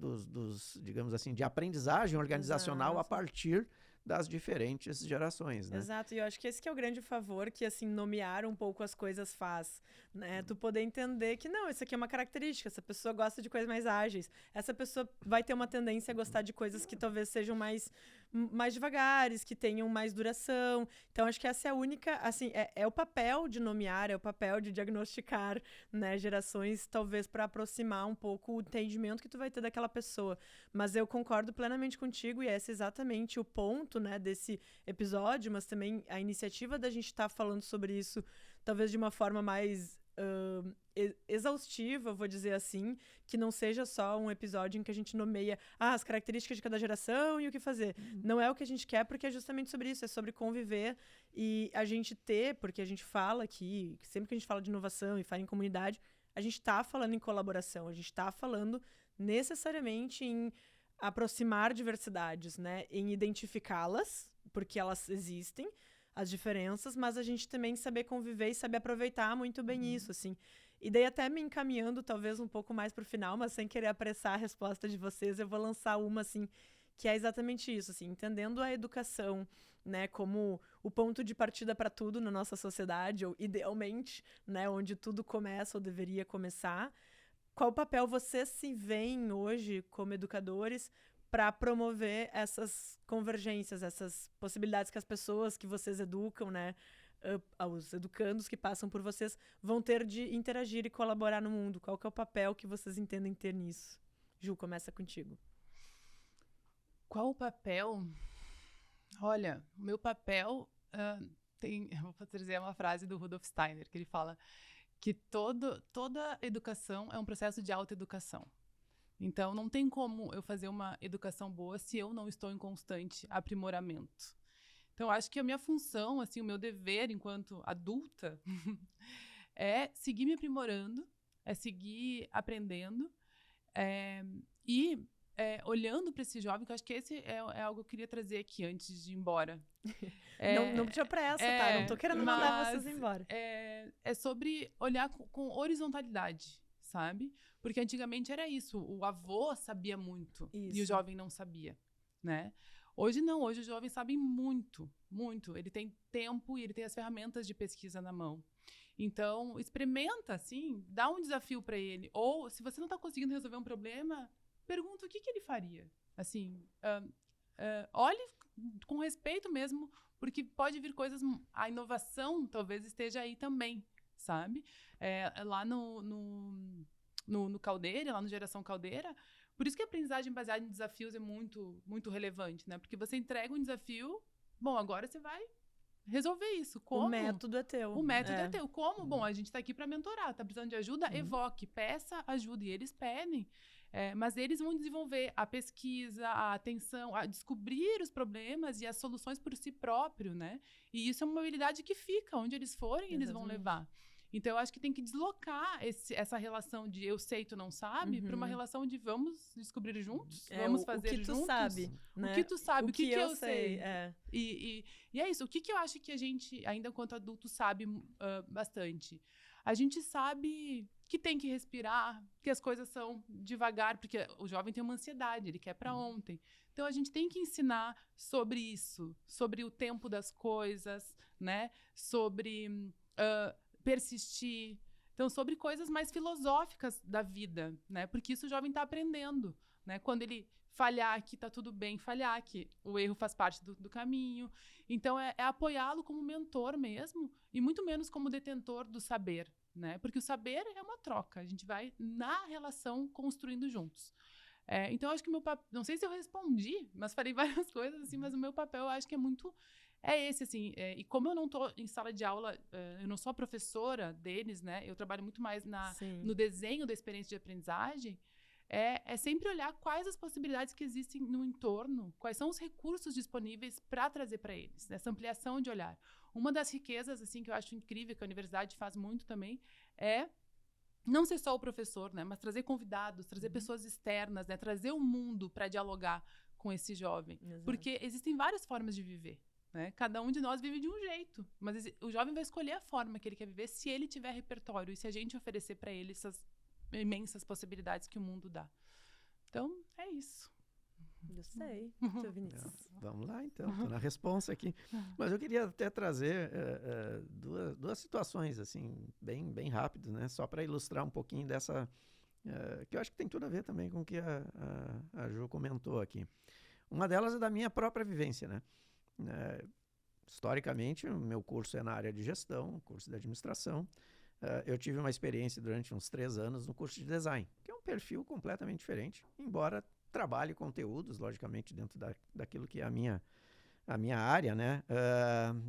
[SPEAKER 3] digamos assim, de aprendizagem organizacional a partir das diferentes gerações, né?
[SPEAKER 1] Exato, e eu acho que esse que é o grande favor que, assim, nomear um pouco as coisas faz, né? Tu poder entender que, não, isso aqui é uma característica, essa pessoa gosta de coisas mais ágeis, essa pessoa vai ter uma tendência a gostar de coisas que talvez sejam mais devagares, que tenham mais duração. Então, acho que essa é a única, assim, é o papel de nomear, é o papel de diagnosticar, né, gerações, talvez para aproximar um pouco o entendimento que tu vai ter daquela pessoa. Mas eu concordo plenamente contigo e esse é exatamente o ponto, né, desse episódio, mas também a iniciativa da gente estar falando sobre isso, talvez de uma forma mais exaustiva, vou dizer assim, que não seja só um episódio em que a gente nomeia as características de cada geração e o que fazer. Não é o que a gente quer, porque é justamente sobre isso, é sobre conviver e a gente ter, porque a gente fala aqui, sempre que a gente fala de inovação e fala em comunidade, a gente está falando em colaboração, a gente está falando necessariamente em aproximar diversidades, né? Em identificá-las, porque elas existem, as diferenças, mas a gente também saber conviver e saber aproveitar muito bem isso, assim. E daí até me encaminhando talvez um pouco mais pro final, mas sem querer apressar a resposta de vocês, eu vou lançar uma, assim, que é exatamente isso, assim, entendendo a educação, né, como o ponto de partida para tudo na nossa sociedade, ou idealmente, né, onde tudo começa ou deveria começar. Qual papel vocês se veem hoje como educadores para promover essas convergências, essas possibilidades que as pessoas que vocês educam, né, os educandos que passam por vocês, vão ter de interagir e colaborar no mundo? Qual que é o papel que vocês entendem ter nisso? Ju, começa contigo.
[SPEAKER 2] Qual o papel? Olha, o meu papel eu vou dizer uma frase do Rudolf Steiner, que ele fala que toda educação é um processo de autoeducação. Então, não tem como eu fazer uma educação boa se eu não estou em constante aprimoramento. Então, acho que a minha função, assim, o meu dever enquanto adulta é seguir me aprimorando, é seguir aprendendo e olhando para esse jovem, que eu acho que esse é algo que eu queria trazer aqui antes de ir embora.
[SPEAKER 1] Não te apressa, tá? Não tô querendo mandar vocês embora.
[SPEAKER 2] É sobre olhar com horizontalidade, sabe? Porque antigamente era isso, o avô sabia muito e o jovem não sabia, né? Hoje não, hoje os jovens sabem muito, muito. Ele tem tempo e ele tem as ferramentas de pesquisa na mão. Então, experimenta, assim, dá um desafio para ele. Ou, se você não está conseguindo resolver um problema, pergunta o que ele faria. Assim, olhe com respeito mesmo, porque pode vir coisas... A inovação talvez esteja aí também, sabe? Lá no Caldeira, lá no Geração Caldeira, por isso que a aprendizagem baseada em desafios é muito, muito relevante, né? Porque você entrega um desafio, bom, agora você vai resolver isso. Como?
[SPEAKER 1] O método é teu.
[SPEAKER 2] O método é teu. Como? Bom, a gente está aqui para mentorar, está precisando de ajuda? Evoque, peça ajuda. E eles pedem. Mas eles vão desenvolver a pesquisa, a atenção, a descobrir os problemas e as soluções por si próprio, né? E isso é uma habilidade que fica. Onde eles forem, eles vão levar. Então, eu acho que tem que deslocar essa relação de eu sei, tu não sabe, para uma relação de vamos descobrir juntos, vamos fazer juntos.
[SPEAKER 1] O que tu sabe, né?
[SPEAKER 2] O que tu sabe, o que eu sei.
[SPEAKER 1] E
[SPEAKER 2] é isso. O que eu acho que a gente, ainda enquanto adulto, sabe bastante? A gente sabe que tem que respirar, que as coisas são devagar, porque o jovem tem uma ansiedade, ele quer para ontem. Então, a gente tem que ensinar sobre isso, sobre o tempo das coisas, né? Sobre... persistir. Então, sobre coisas mais filosóficas da vida, né? Porque isso o jovem está aprendendo, né? Quando ele falhar que tá tudo bem, falhar que o erro faz parte do caminho. Então, é apoiá-lo como mentor mesmo e muito menos como detentor do saber, né? Porque o saber é uma troca. A gente vai, na relação, construindo juntos. Então, eu acho que o meu papel... Não sei se eu respondi, mas falei várias coisas, assim, mas o meu papel, eu acho que é muito... esse, assim, e como eu não estou em sala de aula, eu não sou a professora deles, né? Eu trabalho muito mais no desenho da experiência de aprendizagem. É sempre olhar quais as possibilidades que existem no entorno, quais são os recursos disponíveis para trazer para eles, essa ampliação de olhar. Uma das riquezas, assim, que eu acho incrível, que a universidade faz muito também, é não ser só o professor, né? Mas trazer convidados, trazer pessoas externas, né? Trazer o mundo para dialogar com esse jovem.
[SPEAKER 1] Exato.
[SPEAKER 2] Porque existem várias formas de viver. Né? Cada um de nós vive de um jeito, mas o jovem vai escolher a forma que ele quer viver se ele tiver repertório e se a gente oferecer para ele essas imensas possibilidades que o mundo dá. Então, é isso.
[SPEAKER 1] Eu sei, seu Vinícius.
[SPEAKER 3] Vamos lá, então. Estou na responsa aqui. Mas eu queria até trazer duas situações, assim, bem rápido, né? Só para ilustrar um pouquinho dessa... que eu acho que tem tudo a ver também com o que a Ju comentou aqui. Uma delas é da minha própria vivência, né? Historicamente, o meu curso é na área de gestão, curso de administração. Eu tive uma experiência durante uns 3 anos no curso de design, que é um perfil completamente diferente, embora trabalhe conteúdos, logicamente, dentro daquilo que é a minha área, né?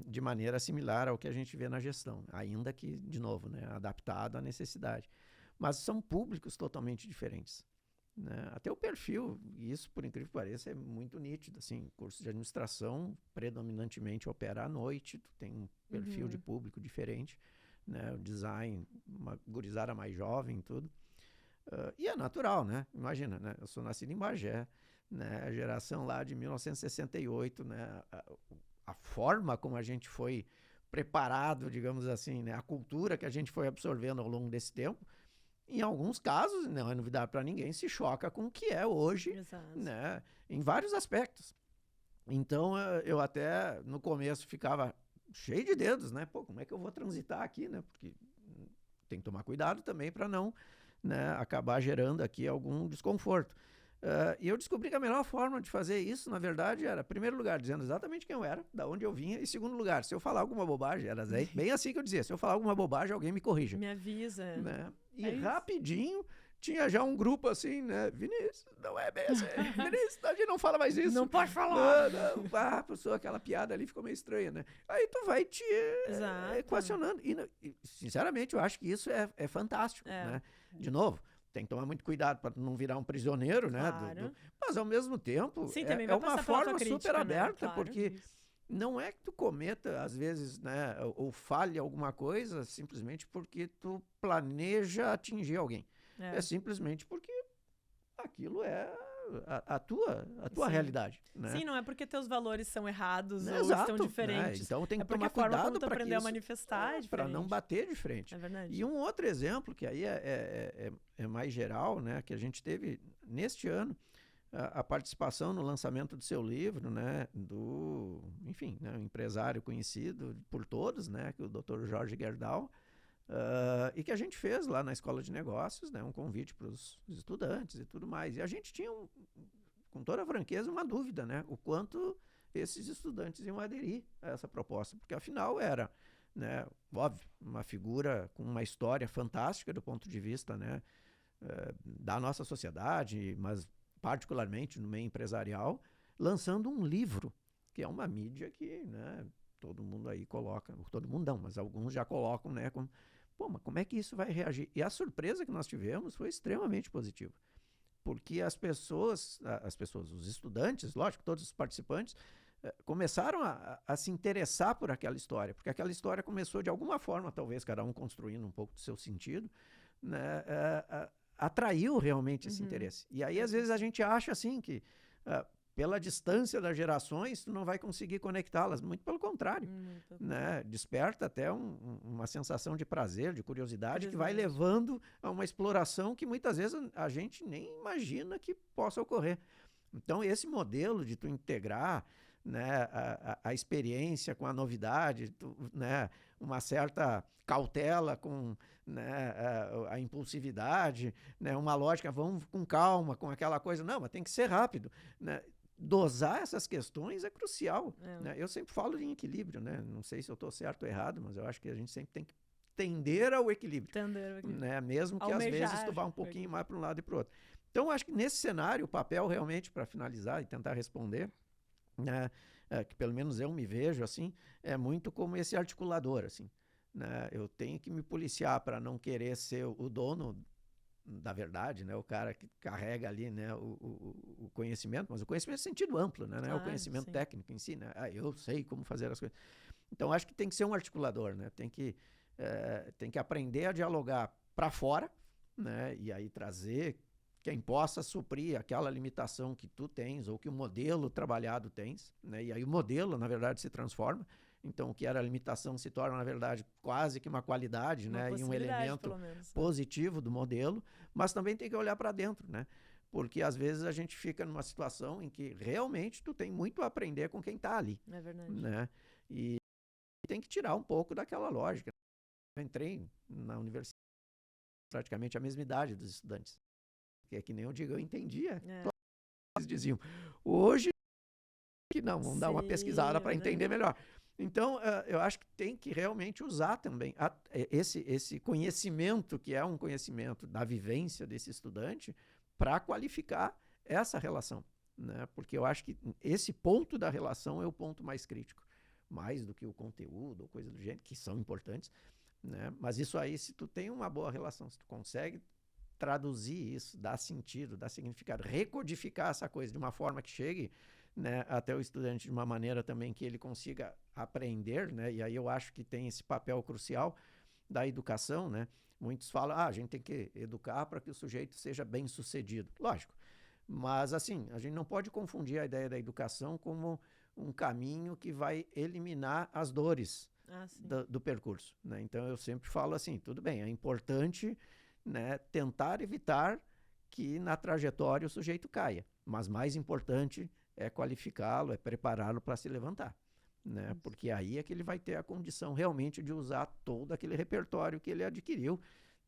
[SPEAKER 3] De maneira similar ao que a gente vê na gestão, ainda que, de novo, né? Adaptado à necessidade. Mas são públicos totalmente diferentes. Né? Até o perfil, e isso por incrível que pareça é muito nítido, assim, curso de administração predominantemente opera à noite, tu tem um perfil de público diferente, né? O design, uma gurizada mais jovem, tudo, e é natural, né? Imagina, né? Eu sou nascido em Bagé, né? A geração lá de 1968, né? A forma como a gente foi preparado, digamos assim, né? A cultura que a gente foi absorvendo ao longo desse tempo, em alguns casos, não é novidade para ninguém, se choca com o que é hoje, né? Em vários aspectos. Então, eu até no começo ficava cheio de dedos, né? Pô, como é que eu vou transitar aqui, né? Porque tem que tomar cuidado também para não, né, acabar gerando aqui algum desconforto. E eu descobri que a melhor forma de fazer isso, na verdade, era, em primeiro lugar, dizendo exatamente quem eu era, da onde eu vinha, e segundo lugar, se eu falar alguma bobagem, era bem assim que eu dizia, se eu falar alguma bobagem, alguém me corrija.
[SPEAKER 1] Me avisa.
[SPEAKER 3] Né? E rapidinho tinha já um grupo assim, né? Vinícius, não é bem assim. Vinícius, a gente não fala mais isso.
[SPEAKER 1] Não pode falar.
[SPEAKER 3] Não. Pessoa, aquela piada ali ficou meio estranha, né? Aí tu vai te equacionando. E, sinceramente, eu acho que isso é fantástico, né? De novo, tem que tomar muito cuidado para não virar um prisioneiro, né?
[SPEAKER 1] Claro.
[SPEAKER 3] Mas, ao mesmo tempo,
[SPEAKER 1] sim,
[SPEAKER 3] é uma forma
[SPEAKER 1] crítica,
[SPEAKER 3] super aberta,
[SPEAKER 1] né? Claro.
[SPEAKER 3] porque não é que tu cometa, às vezes, né, ou falhe alguma coisa simplesmente porque tu planeja atingir alguém. É simplesmente porque aquilo é a tua realidade. Né?
[SPEAKER 1] Sim, não é porque teus valores são errados ou
[SPEAKER 3] Exato,
[SPEAKER 1] estão diferentes.
[SPEAKER 3] Né? Então tem que
[SPEAKER 1] porque
[SPEAKER 3] tomar
[SPEAKER 1] a forma
[SPEAKER 3] cuidado
[SPEAKER 1] como tu aprendeu a manifestar é
[SPEAKER 3] para não bater de frente.
[SPEAKER 1] É verdade.
[SPEAKER 3] E um outro exemplo, que aí é mais geral, né, que a gente teve neste ano, a participação no lançamento do seu livro, né, enfim, né, um empresário conhecido por todos, né, que é o Dr. Jorge Gerdau, e que a gente fez lá na Escola de Negócios, né, um convite para os estudantes e tudo mais. E a gente tinha, com toda a franqueza, uma dúvida, né, o quanto esses estudantes iam aderir a essa proposta, porque afinal era, né, óbvio, uma figura com uma história fantástica do ponto de vista, né, da nossa sociedade, mas particularmente no meio empresarial, lançando um livro, que é uma mídia que, né, todo mundo aí coloca, todo mundo não, mas alguns já colocam, né, como, mas como é que isso vai reagir? E a surpresa que nós tivemos foi extremamente positiva, porque as pessoas, os estudantes, lógico, todos os participantes, começaram a se interessar por aquela história, porque aquela história começou de alguma forma, talvez cada um construindo um pouco do seu sentido, né, atraiu realmente esse interesse. E aí, às vezes, a gente acha assim que, pela distância das gerações, tu não vai conseguir conectá-las. Muito pelo contrário. Né? Desperta até uma sensação de prazer, de curiosidade, que vai levando a uma exploração que muitas vezes a gente nem imagina que possa ocorrer. Então, esse modelo de tu integrar né, a experiência com a novidade, né, uma certa cautela com, né, a impulsividade, né, uma lógica, vamos com calma, com aquela coisa, não, mas tem que ser rápido, né? Dosar essas questões é crucial, né? Eu sempre falo em equilíbrio, né? Não sei se eu estou certo ou errado, mas eu acho que a gente sempre tem que tender ao equilíbrio, né? Mesmo que
[SPEAKER 1] Almejar,
[SPEAKER 3] às vezes tu vá um pouquinho mais para um lado e para o outro. Então, eu acho que nesse cenário, o papel realmente, para finalizar e tentar responder, né, que pelo menos eu me vejo assim, é muito como esse articulador, assim, né? Eu tenho que me policiar para não querer ser o dono da verdade, né? O cara que carrega ali, né, o conhecimento, mas o conhecimento é sentido amplo, né? Não é o conhecimento técnico em si, né? Eu sei como fazer as coisas. Então, acho que tem que ser um articulador, né? Tem que aprender a dialogar para fora, né? E aí trazer quem possa suprir aquela limitação que tu tens ou que o modelo trabalhado tens, né? E aí o modelo, na verdade, se transforma. Então, o que era a limitação se torna, na verdade, quase que uma qualidade, né? E um elemento positivo do modelo, mas também tem que olhar para dentro, né? Porque, às vezes, a gente fica numa situação em que realmente tu tem muito a aprender com quem está ali.
[SPEAKER 1] É verdade.
[SPEAKER 3] Né? E tem que tirar um pouco daquela lógica. Eu entrei na universidade praticamente a mesma idade dos estudantes. Que é que nem eu digo, eu entendia. Eles diziam, hoje que não, vamos dar uma pesquisada para entender melhor. Então, eu acho que tem que realmente usar também esse conhecimento, que é um conhecimento da vivência desse estudante, para qualificar essa relação, né? Porque eu acho que esse ponto da relação é o ponto mais crítico, mais do que o conteúdo ou coisa do gênero, que são importantes, né? Mas isso aí, se tu tem uma boa relação, se tu consegue traduzir isso, dar sentido, dar significado, recodificar essa coisa de uma forma que chegue, né, até o estudante de uma maneira também que ele consiga aprender, né? E aí eu acho que tem esse papel crucial da educação, né? Muitos falam, a gente tem que educar para que o sujeito seja bem sucedido. Lógico, mas assim, a gente não pode confundir a ideia da educação como um caminho que vai eliminar as dores do percurso, né? Então eu sempre falo assim, tudo bem, é importante, né, tentar evitar que na trajetória o sujeito caia, mas mais importante é qualificá-lo, é prepará-lo para se levantar, né? Porque aí é que ele vai ter a condição realmente de usar todo aquele repertório que ele adquiriu,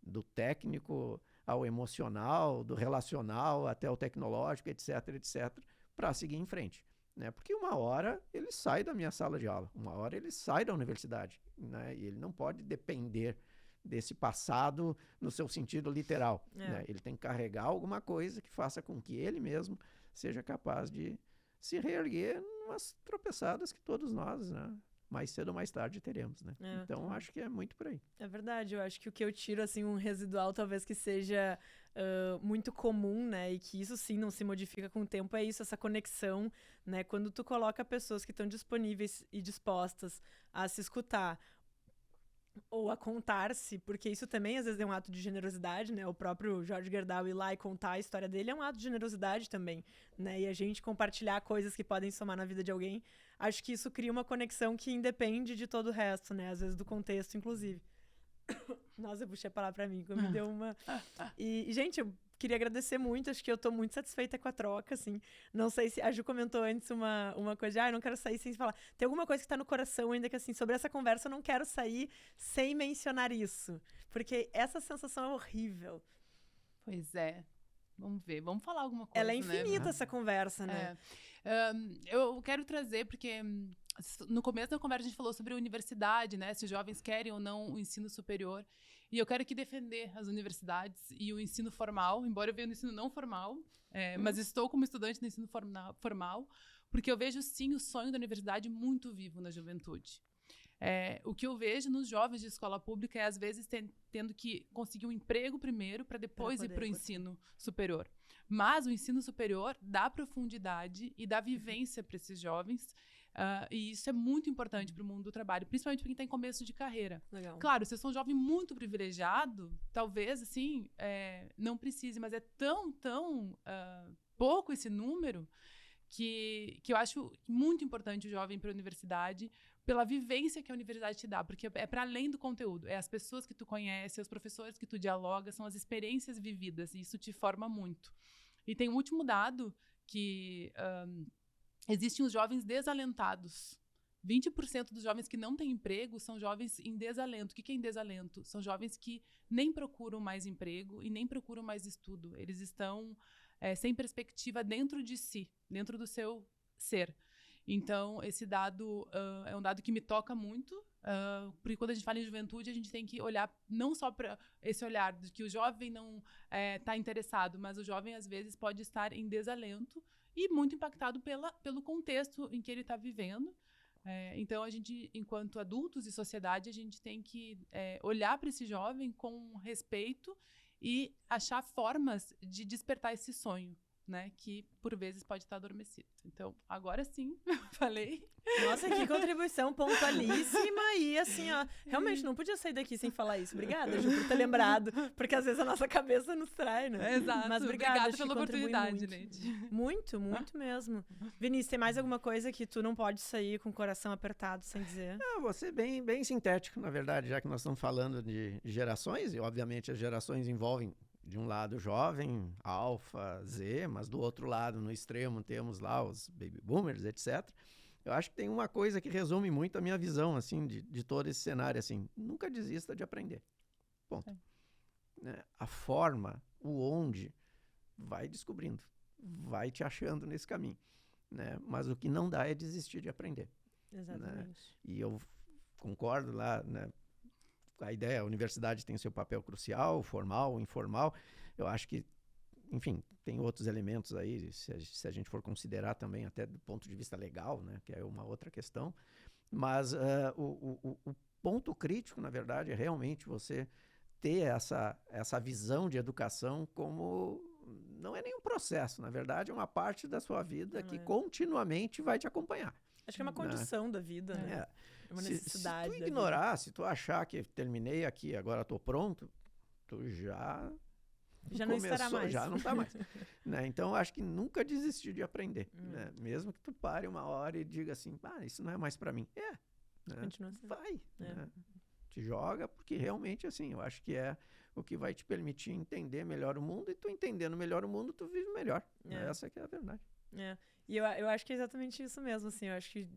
[SPEAKER 3] do técnico ao emocional, do relacional até o tecnológico, etc, etc, para seguir em frente, né? Porque uma hora ele sai da minha sala de aula, uma hora ele sai da universidade, né? E ele não pode depender desse passado no seu sentido literal, né? Ele tem que carregar alguma coisa que faça com que ele mesmo seja capaz de se reerguer umas tropeçadas que todos nós, né, mais cedo ou mais tarde teremos, né? Então, acho que é muito por aí.
[SPEAKER 1] É verdade, eu acho que o que eu tiro, assim, um residual talvez que seja muito comum, né, e que isso sim não se modifica com o tempo, é isso, essa conexão, né, quando tu coloca pessoas que estão disponíveis e dispostas a se escutar, ou a contar-se, porque isso também às vezes é um ato de generosidade, né? O próprio Jorge Gerdau ir lá e contar a história dele é um ato de generosidade também, né? E a gente compartilhar coisas que podem somar na vida de alguém, acho que isso cria uma conexão que independe de todo o resto, né? Às vezes do contexto, inclusive. Nossa, eu puxei a palavra pra mim, me deu uma... E, gente, eu queria agradecer muito, acho que eu tô muito satisfeita com a troca, assim. Não sei se... A Ju comentou antes uma coisa de, eu não quero sair sem falar. Tem alguma coisa que tá no coração ainda que, assim, sobre essa conversa eu não quero sair sem mencionar isso. Porque essa sensação é horrível.
[SPEAKER 2] Pois é. Vamos ver, vamos falar alguma coisa,
[SPEAKER 1] ela é infinita, né? Essa conversa, né?
[SPEAKER 2] Eu quero trazer, porque no começo da conversa a gente falou sobre a universidade, né? Se os jovens querem ou não o ensino superior. E eu quero aqui defender as universidades e o ensino formal, embora eu venha no ensino não formal, mas estou como estudante no ensino formal, porque eu vejo, sim, o sonho da universidade muito vivo na juventude. O que eu vejo nos jovens de escola pública é, às vezes, tendo que conseguir um emprego primeiro para depois ir para o ensino superior. Mas o ensino superior dá profundidade e dá vivência para esses jovens, e isso é muito importante para o mundo do trabalho, principalmente para quem está em começo de carreira.
[SPEAKER 1] Legal.
[SPEAKER 2] Claro, se eu sou um jovem muito privilegiado, talvez, assim, não precise, mas é tão pouco esse número que eu acho muito importante o jovem ir para a universidade, pela vivência que a universidade te dá, porque é para além do conteúdo, é as pessoas que tu conhece, os professores que tu dialoga, são as experiências vividas, e isso te forma muito. E tem um último dado que existem os jovens desalentados. 20% dos jovens que não têm emprego são jovens em desalento. O que é em desalento? São jovens que nem procuram mais emprego e nem procuram mais estudo. Eles estão sem perspectiva dentro de si, dentro do seu ser. Então, esse dado é um dado que me toca muito, porque quando a gente fala em juventude, a gente tem que olhar não só para esse olhar de que o jovem não está interessado, mas o jovem, às vezes, pode estar em desalento e muito impactado pelo contexto em que ele está vivendo. Então, a gente, enquanto adultos e sociedade, a gente tem que olhar para esse jovem com respeito e achar formas de despertar esse sonho, né? Que, por vezes, pode estar adormecido. Então, agora sim, falei.
[SPEAKER 1] Nossa, que contribuição pontualíssima e assim, ó, realmente não podia sair daqui sem falar isso. Obrigada, Ju, por ter lembrado, porque às vezes a nossa cabeça nos trai, né?
[SPEAKER 2] Exato.
[SPEAKER 1] Mas obrigada
[SPEAKER 2] pela oportunidade,
[SPEAKER 1] muito.
[SPEAKER 2] gente.
[SPEAKER 1] Muito mesmo. Vinícius, tem mais alguma coisa que tu não pode sair com o coração apertado sem dizer?
[SPEAKER 3] Vou ser bem sintético, na verdade, já que nós estamos falando de gerações, e obviamente as gerações envolvem, de um lado, jovem, alfa, Z, mas do outro lado, no extremo, temos lá os baby boomers, etc. Eu acho que tem uma coisa que resume muito a minha visão, assim, de todo esse cenário, assim, nunca desista de aprender. Ponto. A forma, o onde, vai descobrindo, vai te achando nesse caminho, né? Mas o que não dá é desistir de aprender.
[SPEAKER 1] Exatamente.
[SPEAKER 3] Né? E eu concordo lá, né? A ideia, a universidade tem seu papel crucial, formal, informal. Eu acho que, enfim, tem outros elementos aí, se a gente for considerar também até do ponto de vista legal, né, que é uma outra questão. Mas o ponto crítico, na verdade, é realmente você ter essa visão de educação como... Não é nenhum processo, na verdade, é uma parte da sua vida que continuamente vai te acompanhar.
[SPEAKER 1] Acho que é uma condição da vida, né? É uma necessidade.
[SPEAKER 3] Se tu ignorar, se tu achar que terminei aqui, agora estou pronto, tu já
[SPEAKER 1] não estará mais.
[SPEAKER 3] Já não está mais. Né? Então, acho que nunca desistir de aprender. Né? Mesmo que tu pare uma hora e diga assim, isso não é mais para mim. Né?
[SPEAKER 1] Continua assim.
[SPEAKER 3] Vai. Né? Te joga, porque realmente, assim, eu acho que é o que vai te permitir entender melhor o mundo, e tu entendendo melhor o mundo, tu vive melhor. Essa que é a verdade.
[SPEAKER 1] E eu acho que é exatamente isso mesmo, assim, eu acho que,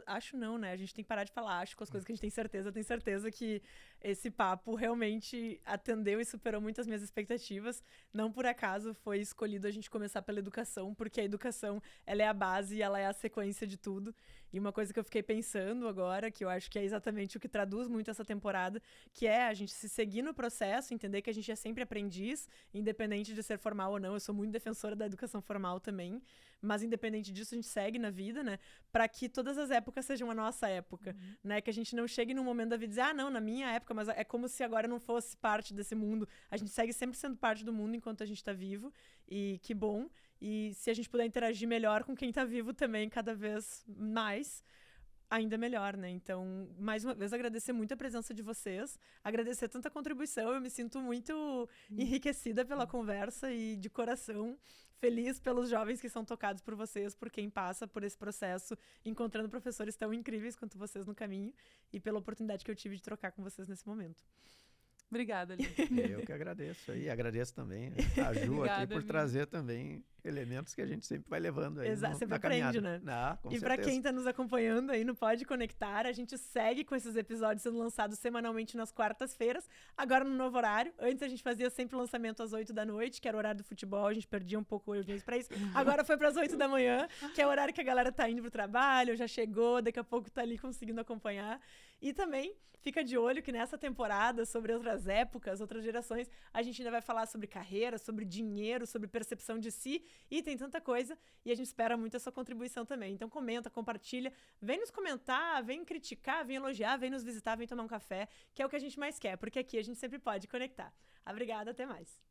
[SPEAKER 1] acho não, né, a gente tem que parar de falar acho com as coisas que a gente tem certeza. Eu tenho certeza que esse papo realmente atendeu e superou muito as minhas expectativas. Não por acaso foi escolhido a gente começar pela educação, porque a educação, ela é a base e ela é a sequência de tudo. E uma coisa que eu fiquei pensando agora, que eu acho que é exatamente o que traduz muito essa temporada, que é a gente se seguir no processo, entender que a gente é sempre aprendiz, independente de ser formal ou não. Eu sou muito defensora da educação formal também, mas independente disso, a gente segue na vida, né? Para que todas as épocas sejam a nossa época, né? Que a gente não chegue num momento da vida e dizer, não, na minha época, mas é como se agora não fosse parte desse mundo. A gente segue sempre sendo parte do mundo enquanto a gente tá vivo, e que bom. E se a gente puder interagir melhor com quem tá vivo também, cada vez mais, ainda melhor, né? Então, mais uma vez, agradecer muito a presença de vocês, agradecer tanta contribuição. Eu me sinto muito enriquecida pela conversa e de coração feliz pelos jovens que são tocados por vocês, por quem passa por esse processo, encontrando professores tão incríveis quanto vocês no caminho, e pela oportunidade que eu tive de trocar com vocês nesse momento.
[SPEAKER 2] Obrigada, Lili.
[SPEAKER 3] Eu que agradeço. E agradeço também a Ju aqui por trazer também elementos que a gente sempre vai levando aí.
[SPEAKER 1] Exato, sempre aprende, né? E para quem está nos acompanhando aí no Pode Conectar, a gente segue com esses episódios sendo lançados semanalmente nas quartas-feiras, agora no novo horário. Antes a gente fazia sempre o lançamento às 8 da noite, que era o horário do futebol, a gente perdia um pouco o audiência para isso. Agora foi para as 8 da manhã, que é o horário que a galera tá indo pro trabalho, já chegou, daqui a pouco tá ali conseguindo acompanhar. E também fica de olho que nessa temporada, sobre outras épocas, outras gerações, a gente ainda vai falar sobre carreira, sobre dinheiro, sobre percepção de si, e tem tanta coisa, e a gente espera muito a sua contribuição também. Então comenta, compartilha, vem nos comentar, vem criticar, vem elogiar, vem nos visitar, vem tomar um café, que é o que a gente mais quer, porque aqui a gente sempre pode conectar. Obrigada, até mais.